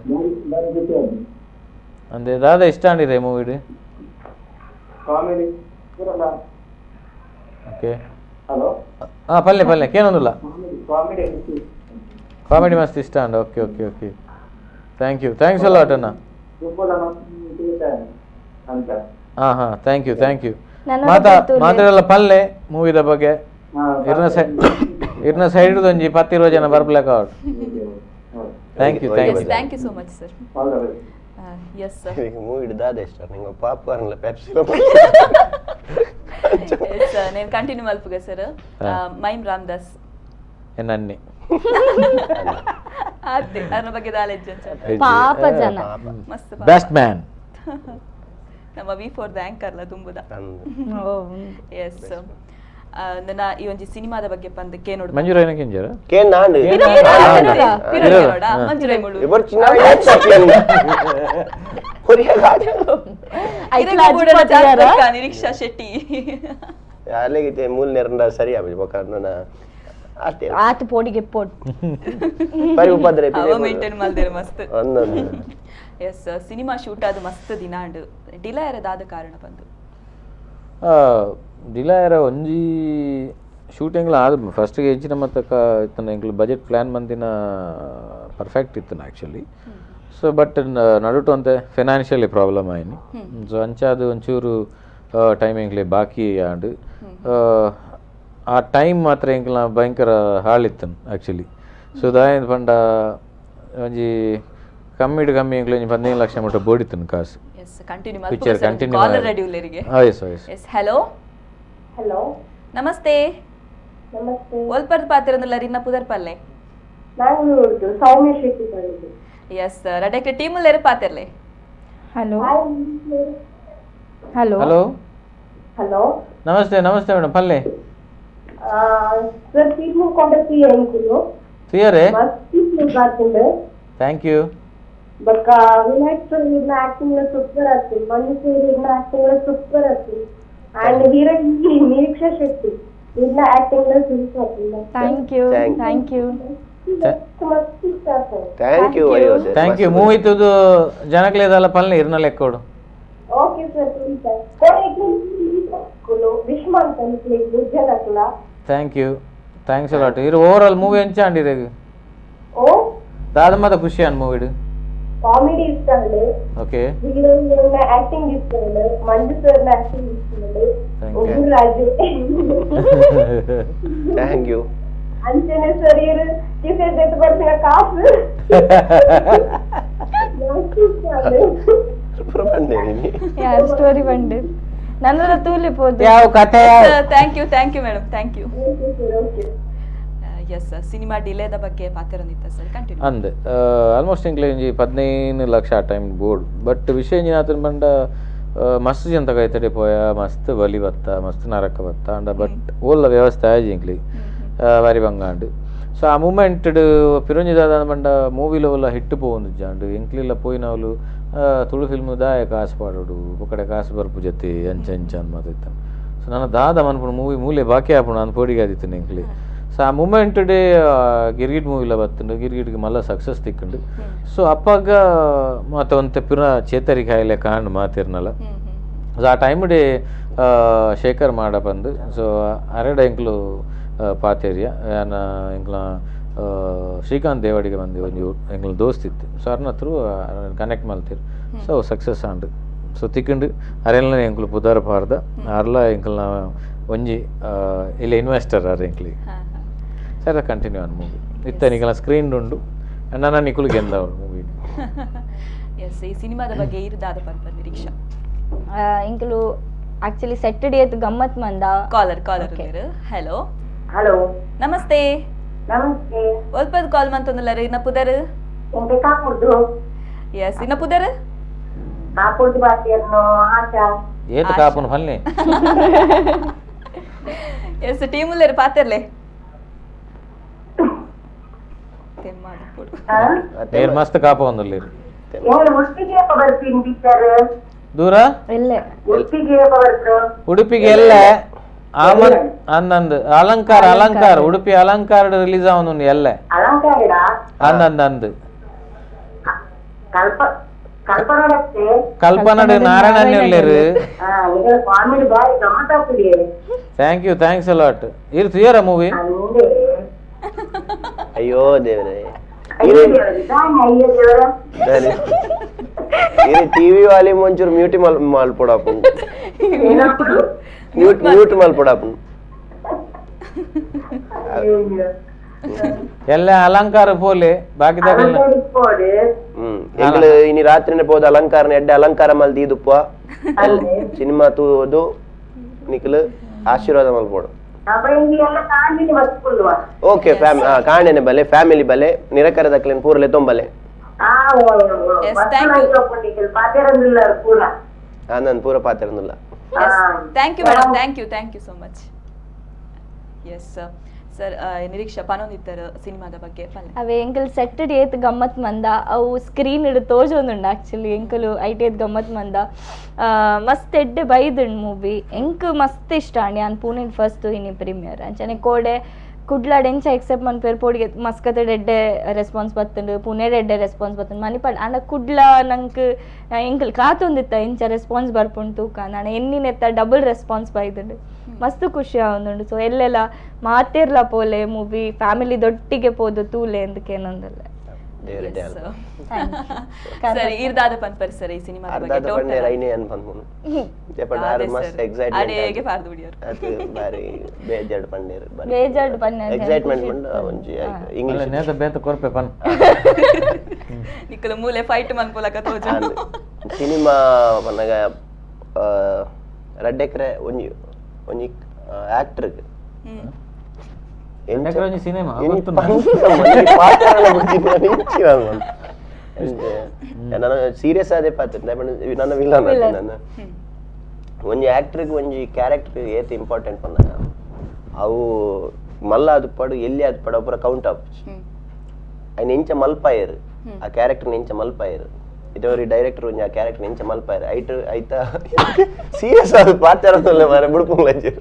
ಅಂದೆ ದಾದ ಇಷ್ಟ ಅಂಡಿದೆ ಮೂವಿಡ್ ಓಕೆ ಪಲ್ಲೆ ಪಲ್ಲೆ ಕೇನೊಂದಿಲ್ಲ ಕಾಮಿಡಿ ಮಸ್ತ್ ಇಷ್ಟ ಅಂಡ okay okay okay thank you thanks ಅಲ್ಲ ಅಣ್ಣ. ಹಾಂ ಥ್ಯಾಂಕ್ ಯು ಮಾತಾಡಲ್ಲ ಪಲ್ಲೆ ಮೂವಿದ ಬಗ್ಗೆ ಇರ್ನ ಸೈಡ್ ಒಂಜಿ 10-20 ಜನ ಬರ್ಬ್ಲೇಕ out. Thank you so much sir. Yes sir movie ದಾದ ಇಷ್ಟ ನಿಂಗೆ ಪಾಪ್ಕಾರ್ನ್ ಪೆಪ್ಸಿ నేను కంటిన్యూ మల్పుగా సార్ మైమ్ రామదాಸ್ ಎನ್ನನ್ನಿ ಅದೇ ಅದ್ರ ಬಗ್ಗೆ ನಾಲೆಡ್ಜ್ ಪಾಪ ಜನ ಮಸ್ತ್ ಬೆಸ್ಟ್ ಮ್ಯಾನ್ ನಮ್ಮ V4 ದ ಆಂಕರ್ಲ ತುಂಬುದ. ಎಸ್ ನನ್ನ ಈ ಒಂಜಿ ಸಿನಿಮಾದ ಬಗ್ಗೆ ಪಂದಕ್ಕೆ ನೋಡು ಮಂಜುರಾಯನ ಕೆಂಜರ ಕೇನ್ ನಾಂಡು ಮಂಜುರಾಯ್ ಮುಳು ಇಬರ್ ಚಿನ್ನ ಏನ್ ಸಪ್ಪಿಯನ್ನ ಹೊರಿಯ ಗಾಡಿ ನಿರೀಕ್ಷಾ ಶೆಟ್ಟಿ ಅಲ್ಲಿಗೆ ಮೂಲ ನೆರಂಡ ಸರಿ ಆಗಿ ಬಕರ್ನ ಆತೆ ಆತ ಪೋಡಿಗೆ ಪೋಡ್ ಪರಿ ಉಪದ್ರೆ ಅವ ಮೇಂಟೈನ್ ಮಾಡ್ದೇರ ಮಸ್ತ್. ಅನ್ನೊಂದು ಎಸ್ ಸಿನಿಮಾ ಶೂಟ್ ಆದ ಮಸ್ತ್ ದಿನಾಂಡ್ ಡಿಲೇ ಇರದಾದ ಕಾರಣ ಬಂದು ಡಿಲಾಯರ ಒಂಜಿ ಶೂಟಿಂಗ್ಲ ಆದ ಫಸ್ಟ್ಗೆ ಹೆಚ್ಚಿನ ಮತ್ತಕ್ಕ ಇತ್ತನ ಎಂಕ್ಲು ಬಜೆಟ್ ಪ್ಲ್ಯಾನ್ ಮಂದಿನ ಪರ್ಫೆಕ್ಟ್ ಇತ್ತನ ಆ್ಯಕ್ಚುಲಿ. ಸೊ ಬಟ್ ನಡುಟು ಅಂತೆ ಫೈನಾನ್ಷಿಯಲಿ ಪ್ರಾಬ್ಲಮ್ ಆಯ್ನಿ. ಸೊ ಅಂಚಾದು ಒಂಚೂರು ಟೈಮ್ ಎಂಕ್ಲೆ ಬಾಕಿ ಆಂಡ್ ಆ ಟೈಮ್ ಮಾತ್ರ ಎಂಕ್ಲ ಭಯಂಕರ ಹಾಳಿತ್ತನ್ ಆ್ಯಕ್ಚುಲಿ. ಸೊ ದಾಯನ್ ಪಂಡ ಒಂಜಿ ಕಮ್ಮಿ ಎಂಕ್ಲು ಒಂಜಿ 15 ಲಕ್ಷ ಮಟ್ಟ ಬೋಡಿತ್ತನ್ ಕಾಸು ಪಿಕ್ಚರ್ ಕಂಟಿನ್ಯೂ. ಹಲೋ ಹಲೋ ನಮಸ್ತೆ ನಮಸ್ತೆ ಒಲ್ಪರ್ದು ಪಾತಿರಂದಿಲ್ಲ ಇನ್ನ ಪುದರ್ ಪಲ್ಲೆ ಬ್ಯಾಂಗ್ಳೂರ್ದು ಸೌಮ್ಯ ಶೆಟ್ಟಿ ಬಂದಿದ್ದು. ಎಸ್ ರಡ್ಯಾಕ್ರೆ ಟೀಮ್ ಉಲ್ಲೇರು ಪಾತಿರ್ಲೆ. ಹಲೋ ಹಲೋ ಹಲೋ ನಮಸ್ತೆ ಮೇಡಮ್ ಪಲ್ಲೆ ಸರ್ ಟೀಮ್ ಕೊಂಡತಿ ಅಂಕುಲು ತಿಯರೆ ಮಸ್ತ್ ಬಾತಿಂದೆ ಥ್ಯಾಂಕ್ ಯು. ಬಕ್ಕ ವಿನಾಯಕ್ ಸರ್ ಇನ್ನ ಆಕ್ಟಿಂಗ್ ಸೂಪರ್ ಆಗ್ತದೆ, ಮಂಜು ಸರ್ ಇನ್ನ ಆಕ್ಟಿಂಗ್ ಸೂಪರ್ ಆಗ್ತದೆ ಅಂಡ್ ಹೀರೋಯಿನ್ ನಿರೀಕ್ಷಾ ಶೆಟ್ಟಿ ಇನ್ನ ಆಕ್ಟಿಂಗ್ ಸೂಪರ್ ಆಗ್ತದೆ. Thank you thank you movie ತುದು ಜನಕ್ಲೇದಲ್ಲ ಪಲ್ಲೆ ಇರ್ನ ಲೆಕ್ಕೋಡು. ಓಕೆ ಸರ್ ವಿಶ್ಮಾಂತ್ ಅಂತ ಜನಕ್ಲ ಥ್ಯಾಂಕ್ ಯು ಥ್ಯಾಂಕ್ಸ್ ಅಲಾಟ್. ಇರು ಓವರಾಲ್ ಮೂವಿ ಎಂಚ ಅಂಡಿರೆಗ್ ಓ ದಾದ ಮದ ಖುಷಿ ಅನ್ ಮೂವಿಡ್ ಕಾಮಿಡಿ ಇಷ್ಟ ಅಂಡ್ ಓಕೆ ಹೀರೋಯಿನ್ ಆಕ್ಟಿಂಗ್ ಇಷ್ಟ ಅಂಡ್ ಮಂಜು ಸರ್ ಆಕ್ಟಿಂಗ್ ಇಷ್ಟ ಅಂಡ್ ಒಬ್ಬರು ರಾಜು ಥ್ಯಾಂಕ್ ಯು ಅಂಚನೆ ಸರ್ ಇರು ಕಿಸೆ ದೆಟ್ ಬರ್ತಿನ ಕಾಸು ಸೂಪರ್ ಬಂದೆ ನೀ ಯಾರ್ ಸ್ಟೋರಿ ಬಂದೆ ನನ್ನರ ತೂಲಿ ಪೋದು ಯಾವ ಕಥೆ. Thank you madam thank you. Yes cinema ಡಿಲೇದ ಬಗ್ಗೆ ಪಾತಿರಂದಿತ್ತ ಸರ್ ಕಂಟಿನ್ಯೂ ಅಂದೆ ಆಲ್ಮೋಸ್ಟ್ ಇಂಕ್ಲೆ ಒಂಜಿ 15 ಲಕ್ಷ ಆ ಟೈಮ್ ಬೋರ್ಡ್ ಬಟ್ ವಿಷಯ ಏನಾತನ್ ಪಂಡ ಮಸ್ತ್ ಜನ ತಗೈತಡೆ ಪೋಯ ಮಸ್ತ್ ಬಲಿ ಬತ್ತ ಮಸ್ತ್ ನರಕ ಬತ್ತ ಅಂಡ ಬಟ್ ಓಲ್ಲ ವ್ಯವಸ್ಥೆ ಆಯ್ತು ಇಂಕ್ಲಿ ವಾರಿ ಬಂಗಾಂಡ್. ಸೊ ಆ ಮೂಮೆಂಟ್ ಪಿರಂಜಿದಾದ ಪಂಡ ಮೂವಿలో వల్ల హిట్ పోవుంది జాండ్ ఇంక్లీల పోయినవలు ತುಳು ಫಿಲ್ಮ್ ದಾಯ ಕಾಸು ಪಾಡೋಡು ಒಕ್ಕಡೆ ಕಾಸು ಬರ್ಪು ಜೊತೆ ಅಂಚ ಅನ್ ಮಾತಾಯ್ತಾನೆ. ಸೊ ನನ್ನ ದಾದ ಮನ್ಪುಣ ಮೂವಿ ಮೂಲೆ ಬಾಕಿ ಆಪುಣ ನಾನು ಪೋಡಿಗೆ ಆದಿತ್ತು ಇಂಕ್ಲಿ. ಸೊ ಆ ಮೂಮೆಂಟ್ ಡೇ ಗಿರ್ಗಿಟ್ ಮೂವಿಲ ಬತ್ತುಂಡು ಗಿರ್ಗಿಟ್ಗೆ ಮಲ್ಲ ಸಕ್ಸಸ್ ತಿಕ್ಕಂಡು. ಸೊ ಅಪ್ಪಾಗ ಮತ್ತೆ ಒಂತೆ ಪಿರ ಚೇತರಿ ಕಾಯಿಲೆ ಕಾಂಡು ಮಾತಿರ್ನಲ್ಲ. ಸೊ ಆ ಟೈಮ್ ಡೇ ಶೇಖರ್ ಮಾಡ ಬಂದು ಸೊ ಅರೆಡ ಎಂಕ್ಲು ಪಾತೇರಿಯ ಯಾನ ಎಂಕ್ಲ ಶ್ರೀಕಾಂತ್ ದೇವಾಡಿಗೆ ಬಂದು ಒಂಜಿ ಎಂಕ್ಲ ದೋಸ್ತ್ ಇತ್ತು. ಸೊ ಅರ್ನ ತ್ರೂ ಕನೆಕ್ಟ್ ಮಲ್ತಿರು. ಸೊ ಸಕ್ಸಸ್ ಆಂಡು ಸೊ ತಿಕ್ಕಂಡು ಅರೆಲ್ಲ ಎಂಕ್ಲು ಪುದಾರ ಪಾರ್ದ ಅರ್ಲ ಎಂಕ್ಲ ಒಂಜಿ ಇಲ್ಲ ಇನ್ವೆಸ್ಟರ್ ಅರ್ ಎಂಕ್ಲಿ ಸರ ಕಂಟಿನ್ಯೂ ಆನ್ ಮೂವಿ ಇತ್ತ ನಿಕಲ ಸ್ಕ್ರೀನ್ ಉಂಡು ನನ್ನ ನಿಕುಲು ಗೆಂದ ಮೂವಿ. ಎಸ್ ಈ ಸಿನಿಮಾದ ಬಗ್ಗೆ ಇರದಾದ ಪಂಪ ನಿರೀಕ್ಷಾ ఇంకలు యాక్చువల్లీ సెట్టర్డే అయితే గమ్మత్ మందా ಕಾಲರ್ ಉಳ್ಳೇರು ಹಲೋ ಹಲೋ ನಮಸ್ತೆ ನಮಸ್ತೆ ಒಲ್ಪದ ಕಾಲ್ ಮಂತೊಂದುಲ್ಲರು ಇನ್ನ ಪುದರ್ ಎಂತೆ ಕಾಪುರ್ದು ಎಸ್ ಇನ್ನ ಪುದರ್ ಕಾಪುರ್ದು ಬಾತಿಯರ್ನು ಆಶಾ ಏತ್ ಕಾಪುನ ಫಲ್ನೆ ಎಸ್ ಟೀಮ್ ಉಳ್ಳೇರು ಪಾತೆರ್ಲೆ ಏರ್ ಮಸ್ತ್ ಕಾಪ ಒಂದುಲ್ಲೇರು ಏನು ಉಡುಪಿಗೆ ಬರ್ತೀನಿ ಟೀಚರ್ ದೂರ ಎಲ್ಲೆ ಉಡುಪಿಗೆ ಬರ್ತು ಉಡುಪಿಗೆ ಎಲ್ಲ ಅಂದಂದು ಅಲಂಕಾರ ಉಡುಪಿ ಅಲಂಕಾರ ರಿಲೀಸ್ ಆವನು ಎಲ್ಲ ಅಲಂಕಾರಡ ಅಂದಂದು ಕಲ್ಪನಡಕ್ಕೆ ಕಲ್ಪನಡು ನಾರಾಯಣ ಉಳ್ಳೇರು ಈಗ ಕಾಮಿಡಿ ಬಾರಿ ಗಮ್ಮತ್ತಾಗ್ತದೆ ಥ್ಯಾಂಕ್ಸ್ ಅಲಾಟ್ ಇರ್ ಥಿಯರ ಮೂವಿ ಅಯ್ಯೋ ದೇವ್ರೆ ಅಯ್ಯೋ ದೇವರ ఇది టీవీ వాలి మంచూరు మ్యూట్ మల్పడాపు మ్యూట్ మల్పడాపు ಎಲ್ಲ ಅಲಂಕಾರ ಪೋಲೆ ಬಾಕಿ ಎಂಗ್ಳು ಇನಿ ರಾತ್ರಿನೇ ಪೋದು ಅಲಂಕಾರ ಎಡ್ಡೆ ಅಲಂಕಾರ ಮಲ್ದಿ ಇದುಪ್ಪ ಸಿನಿಮಾ ತೂದು ನಿಕ್ಲು ಆಶೀರ್ವಾದ ಮಲ್ಪೋಡು ಓಕೆ ಕಾಂಡೆನೆ ಬಲೆ ಫ್ಯಾಮಿಲಿ ಬಲೆ ನಿರಕರ ದಕ್ಲೆನ್ ಪೂರ್ಲೆ ತೊಂಬಲೆ ನಾನು ಪೂರ ಪಾತಿರಂದಿಲ್ಲ thank you madam thank you so much yes sir Nireeksha ಪನೊಂದಿತ್ತರ ಸಿನಿಮಾದ ಬಗ್ಗೆ ಅವೆ ಎಂಕಲ್ ಸೆಟ್ಟರ್ಡೆ ಏತ್ ಗಮ್ಮತ್ ಮಂದ ಅವು ಸ್ಕ್ರೀನ್ ಇಡು ತೋಜೊಂದುಂಡು ಆಕ್ಚುಲಿ ಎಂಕಲು ಐಟ್ ಏತ್ ಗಮ್ಮತ್ ಮಂದ ಮಸ್ತ್ ಎಡ್ಡೆ ಬೈದುಂಡು ಮೂವಿ ಎಂಕ್ ಮಸ್ತ್ ಇಷ್ಟ ಅಂಡಿ ನಾನು ಪೂನೆನ್ ಫಸ್ಟ್ ಇನಿ ಪ್ರೀಮಿಯರ್ ಅಂಚನೆ ಕೋಡೆ ಕುಡ್ಲಾಡ್ ಎಂಚ ಎಕ್ಸೆಪ್ಟ್ ಮನ್ಪೇರ್ ಪೋಡಿಗೆ ಮಸ್ಕತ್ ಎಡ್ಡೆ ರೆಸ್ಪಾನ್ಸ್ ಬತ್ತುಂಡು ಪುಣೆಡ್ ಎಡ್ಡೆ ರೆಸ್ಪಾನ್ಸ್ ಬತ್ತುಂಡು ಮನಿಪಾಡ್ ಆಂಡ ಕುಡ್ಲ ನಂಕ್ ಎಂಕಲ್ ಕಾತೊಂದಿತ್ತ ಎಂಚ ರೆಸ್ಪಾನ್ಸ್ ಬರ್ಪುಂಡು ತೂಕ ನಾನು ಎನ್ನಿನೆತ್ತ ಡಬಲ್ ರೆಸ್ಪಾನ್ಸ್ ಬೈದುಂಡು ಮಸ್ತ್ ಖುಷಿ ಆವೊಂದುಂಡು ಸೊ ಎಲ್ಲೆಲ್ಲ ಮಾತೇರ್ಲ ಪೋಲೆ ಮೂವಿ ಫ್ಯಾಮಿಲಿ ದೊಟ್ಟಿಗೆ ಪೋದು ತೂಲೆ ಎಂದಕ್ಕೇನೊಂದಲ್ಲ ಸರಿ ಇರ್ದಾದ ಪನ್ಪರ್ ಸರ್ ಈ ಸಿನಿಮಾದ ಬಗ್ಗೆ ಟೋಟಲ್ ರೈನೆ ಅನ್ಪಂದು ಜಪಡ ಆರ್ ಮಸ್ತ್ ಎಕ್ಸೈಟ್ಮೆಂಟ್ ಅಡೆಗೆ ಪಾರ್ದು ಬಿಡಿಯೋರು ಅದು ಬಾರಿ ಬೇಜಾಡ್ ಪಂಡೇರು ಬೇಜಾಡ್ ಪನ್ನೆ ಎಕ್ಸೈಟ್ಮೆಂಟ್ ಮಂಡ ಒಂಜಿ ಇಂಗ್ಲಿಷ್ ನೇತ ಬೇತ ಕೊರ್ಪೆ ಪನ್ ನಿಕ್ಕಲ ಮೂಲೆ ಫೈಟ್ ಮನ್ಪುಲಕ ತೋಜು ಸಿನಿಮಾ ಪನ್ನಗ ರಡ್ಡೆಕ್ರೆ ಒಂಜಿ ಆಕ್ಟರ್ ಸಿನಿಮಾ ನಾನು ಸೀರಿಯಸ್ ಆದೇ ಪಾತ್ರ ನನ್ನ ವಿಲನ್ ನನ್ನ ಒಂಜಿ ಆಕ್ಟರ್ಗೆ ಒಂಜಿ ಕ್ಯಾರೆಕ್ಟರ್ ಏತ್ ಇಂಪಾರ್ಟೆಂಟ್ ಪಂದಾಗ ಅವು ಮಲ್ಲ ಅದು ಪಡು ಎಲ್ಲಿ ಅದು ಪಡ ಪೂರ ಕೌಂಟ್ ಆಫ್ ఆయన ఎంచ మల్పాయరు ఆ క్యారెక్టర్ ఎంచ మల్పాయరు ఇదొరి డైరెక్టర్ ఉంజి ఆ క్యారెక్టర్ ఎంచ మల్పాయరు ఐత సీరియస్ అది పాచారనల్ల మరి బుడుపుంగలంజి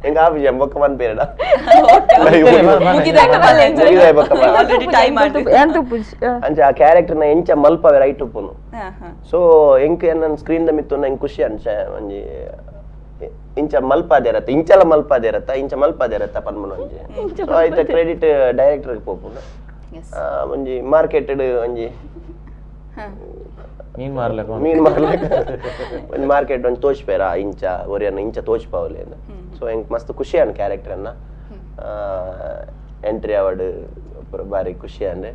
ಎಂಗ ಆಫೀಸ್ ಎಂಬಕ್ಕಮನ್ ಪೇರಡ ಆಲ್ರೆಡಿ ಟೈಮ್ ಅಂಚ ಆ ಕ್ಯಾರೆಕ್ಟರ್ ನ ಎಂಚ ಮಲ್ಪವೆ ರೈಟ್ ಉಪ್ಪುನು ಸೊ ಎಂಕ್ ನನ್ನ ಸ್ಕ್ರೀನ್ ದ ಮಿತ್ತು ನಂಗೆ ಖುಷಿ ಅಂಚ ಒಂಜಿ ಇಂಚ ಮಲ್ಪಾದೇರತ್ತ ಇಂಚಲ ಮಲ್ಪಾದೇರತ್ತ ಇಂಚ ಮಲ್ಪಾದೇರತ್ತ ಪನ್ಮನ ಒಂಜಿ ಸೊ ಐತ ಕ್ರೆಡಿಟ್ ಡೈರೆಕ್ಟರ್ ಪೋಪುನ ಒಂಜಿ ಮಾರ್ಕೆಟೆಡ್ ಒಂಜಿ ಮೀನ್ ಮಾರ್ಲಕ ಒಂಜಿ ಮಾರ್ಕೆಟ್ ಒಂಜಿ ತೋಚ್ಪೇರ ಇಂಚ ಒರಿಯನ್ನ ಇಂಚ ತೋಚ್ಪಾವಲೆ ಅಂತ ಸೊ ಎಂಕ್ ಮಸ್ತ್ ಖುಷಿ ಅನ್ ಕ್ಯಾರೆಕ್ಟರ್ ಅನ್ನ ಎಂಟ್ರಿ ಅವಾರ್ಡ್ ಬಾರಿ ಖುಷಿ ಅಂದ್ರೆ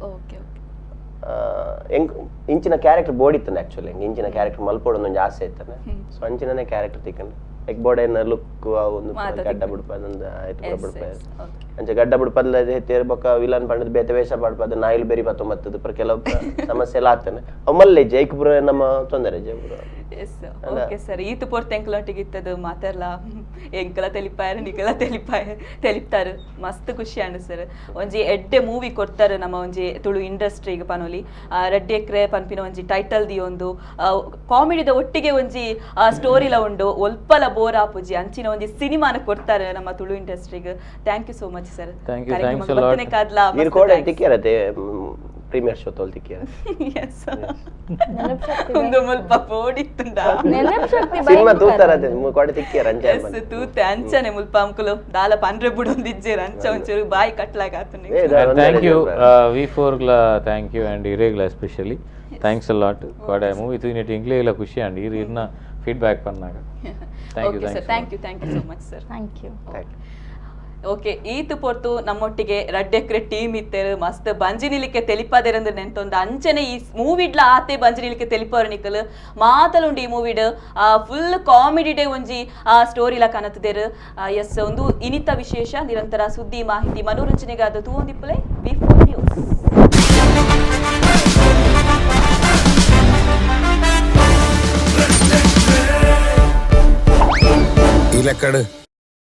ಎಂಕ್ ಇಂಚಿನ ಕ್ಯಾರೆಕ್ಟರ್ ಬೋಡಿತ್ತಂದೆ ಆಕ್ಚುಲಿ ಇಂಚಿನ ಕ್ಯಾರೆಕ್ಟರ್ ಮಲ್ಪೋಡು ಒಂಜಿ ಆಸೆ ಇತ್ತಂದೆ ಸೊ ಅಂಚಿನನೆ ಕ್ಯಾರೆಕ್ಟರ್ ತಿಕ್ಕಂಡು ಎಕ್ ಬೋಡೇನ ಲುಕ್ ಒಂದು ಗಡ್ಡ ಬಿಡ್ಪದಂದ ಆಯ್ತು ಬಿಡ್ಪ ಅಂಚೆ ಗಡ್ಡ ಬಿಡ್ಪದ್ಲ ಹೇರ್ ಬೊಕ್ಕ ವಿಲನ್ ಪಂಡದ ಬೇತೆ ವೇಷ ಪಡ್ಪದ ನಾಯಿಲ್ ಬೆರಿ ಬತ್ತು ಮತ್ತದು ಪರ ಕೆಲವು ಸಮಸ್ಯೆ ಎಲ್ಲ ಆಗ್ತಾನೆ ಅಮ್ಮಲ್ಲೇ ಜೈಕ್ಪುರ ನಮ್ಮ ತೊಂದರೆ ಜೈಪುರ ಓಕೆ ಸರ್ ಈತು ಪೊರ್ತ ಎಂಕಲೊಟ್ಟಿಗೆ ಇತ್ತದು ಮಾತಾರ್ಲ ಎಂಕಲ ತೆಲಿಪಾಯರು ನಿಕಲ ತೆಲಿಪ್ತಾರು ಮಸ್ತ್ ಖುಷಿ ಅಂಡ್ ಸರ್ ಒಂಜಿ ಎಡ್ಡೆ ಮೂವಿ ಕೊಡ್ತಾರೆ ನಮ್ಮ ಒಂಜಿ ತುಳು ಇಂಡಸ್ಟ್ರಿಗೆ ಪನೊಲಿ ರೆಡ್ಡಿ ಎಕ್ರೆ ಪನ್ಪಿನ ಒಂಜಿ ಟೈಟಲ್ ದಿ ಒಂದು ಕಾಮಿಡಿದ ಒಟ್ಟಿಗೆ ಒಂಜಿ ಸ್ಟೋರಿಲ ಉಂಡು ಒಲ್ಪಲ ಬೋರ್ ಆಪುಜಿ ಅಂಚಿನ ಒಂಜಿ ಸಿನಿಮಾನ ಕೊಡ್ತಾರೆ ನಮ್ಮ ತುಳು ಇಂಡಸ್ಟ್ರಿಗೆ thank you so much sir premiere show ತೋಲ್ತಿಕ್ಕೆ ಒಂದು ಮುಲ್ಪ ಪೋಡಿತ್ತುಂಡ ಸಿನಿಮಾ ತೂತಾರದೆ ಕೊಡೆ ತಿಕ್ಕಿಯರ ಅಂಚೆ ತೂತೆ ಅಂಚನೆ ಮುಲ್ಪ ಅಂಕುಲು ದಾಲ ಪಂಡ್ರೆ ಬುಡೊಂದಿಜ್ಜೆರ್ ಅಂಚ ಒಂಚೂರು ಬಾಯಿ ಕಟ್ಲಾಗ ಆತನೆ ಥ್ಯಾಂಕ್ ಯು V4 ಗ್ಲಾ ಥ್ಯಾಂಕ್ ಯು ಅಂಡ್ ಇರೇಗ್ಲಾ ಎಸ್ಪೆಷಲಿ ಥ್ಯಾಂಕ್ಸ್ ಅ ಲಾಟ್ ಕೊಡೆ ಮೂವಿ ತೂನೆಟ್ ಇಂಗ್ಲೇಲ ಖುಷಿ ಅಂಡ್ ಇರ್ನ ಫೀಡ್ಬ್ಯಾಕ್ ಪನ್ನಾಗ thank you sir thank you so much sir thank you okay ಈತು ಪೊರ್ತು ನಮ್ಮೊಟ್ಟಿಗೆ ರಡ್ಡೆಕ್ರೆ ಟೀಮ್ ಇತ್ತೇರು ಮಸ್ತ್ ಬಂಜಿ ನಿಲಿಕ್ಕೆ ತೆಲಿಪದೇರಂದ್ರೆ ನೆಂತೊಂದು ಅಂಚನೆ ಈ ಮೂವಿಡ್ಲ ಆತೆ ಬಂಜಿ ನಿಲಿಕ್ಕೆ ತೆಲಿಪವರು ನಿಕ್ಕಲು ಮಾತಲುಂಡು ಈ ಮೂವಿಡ್ ಫುಲ್ ಕಾಮಿಡಿ ಡೇ ಒಂಜಿ ಸ್ಟೋರಿಲ ಕನತದೇರು ಎಸ್ ಒಂದು ಇನಿತ ವಿಶೇಷ ನಿರಂತರ ಸುದ್ದಿ ಮಾಹಿತಿ ಮನೋರಂಜನೆಗಾದ ತೂವೊಂದಿಪ್ಪಲೆ B4 ನ್ಯೂಸ್. ಇಲೆಕ್ಕಡು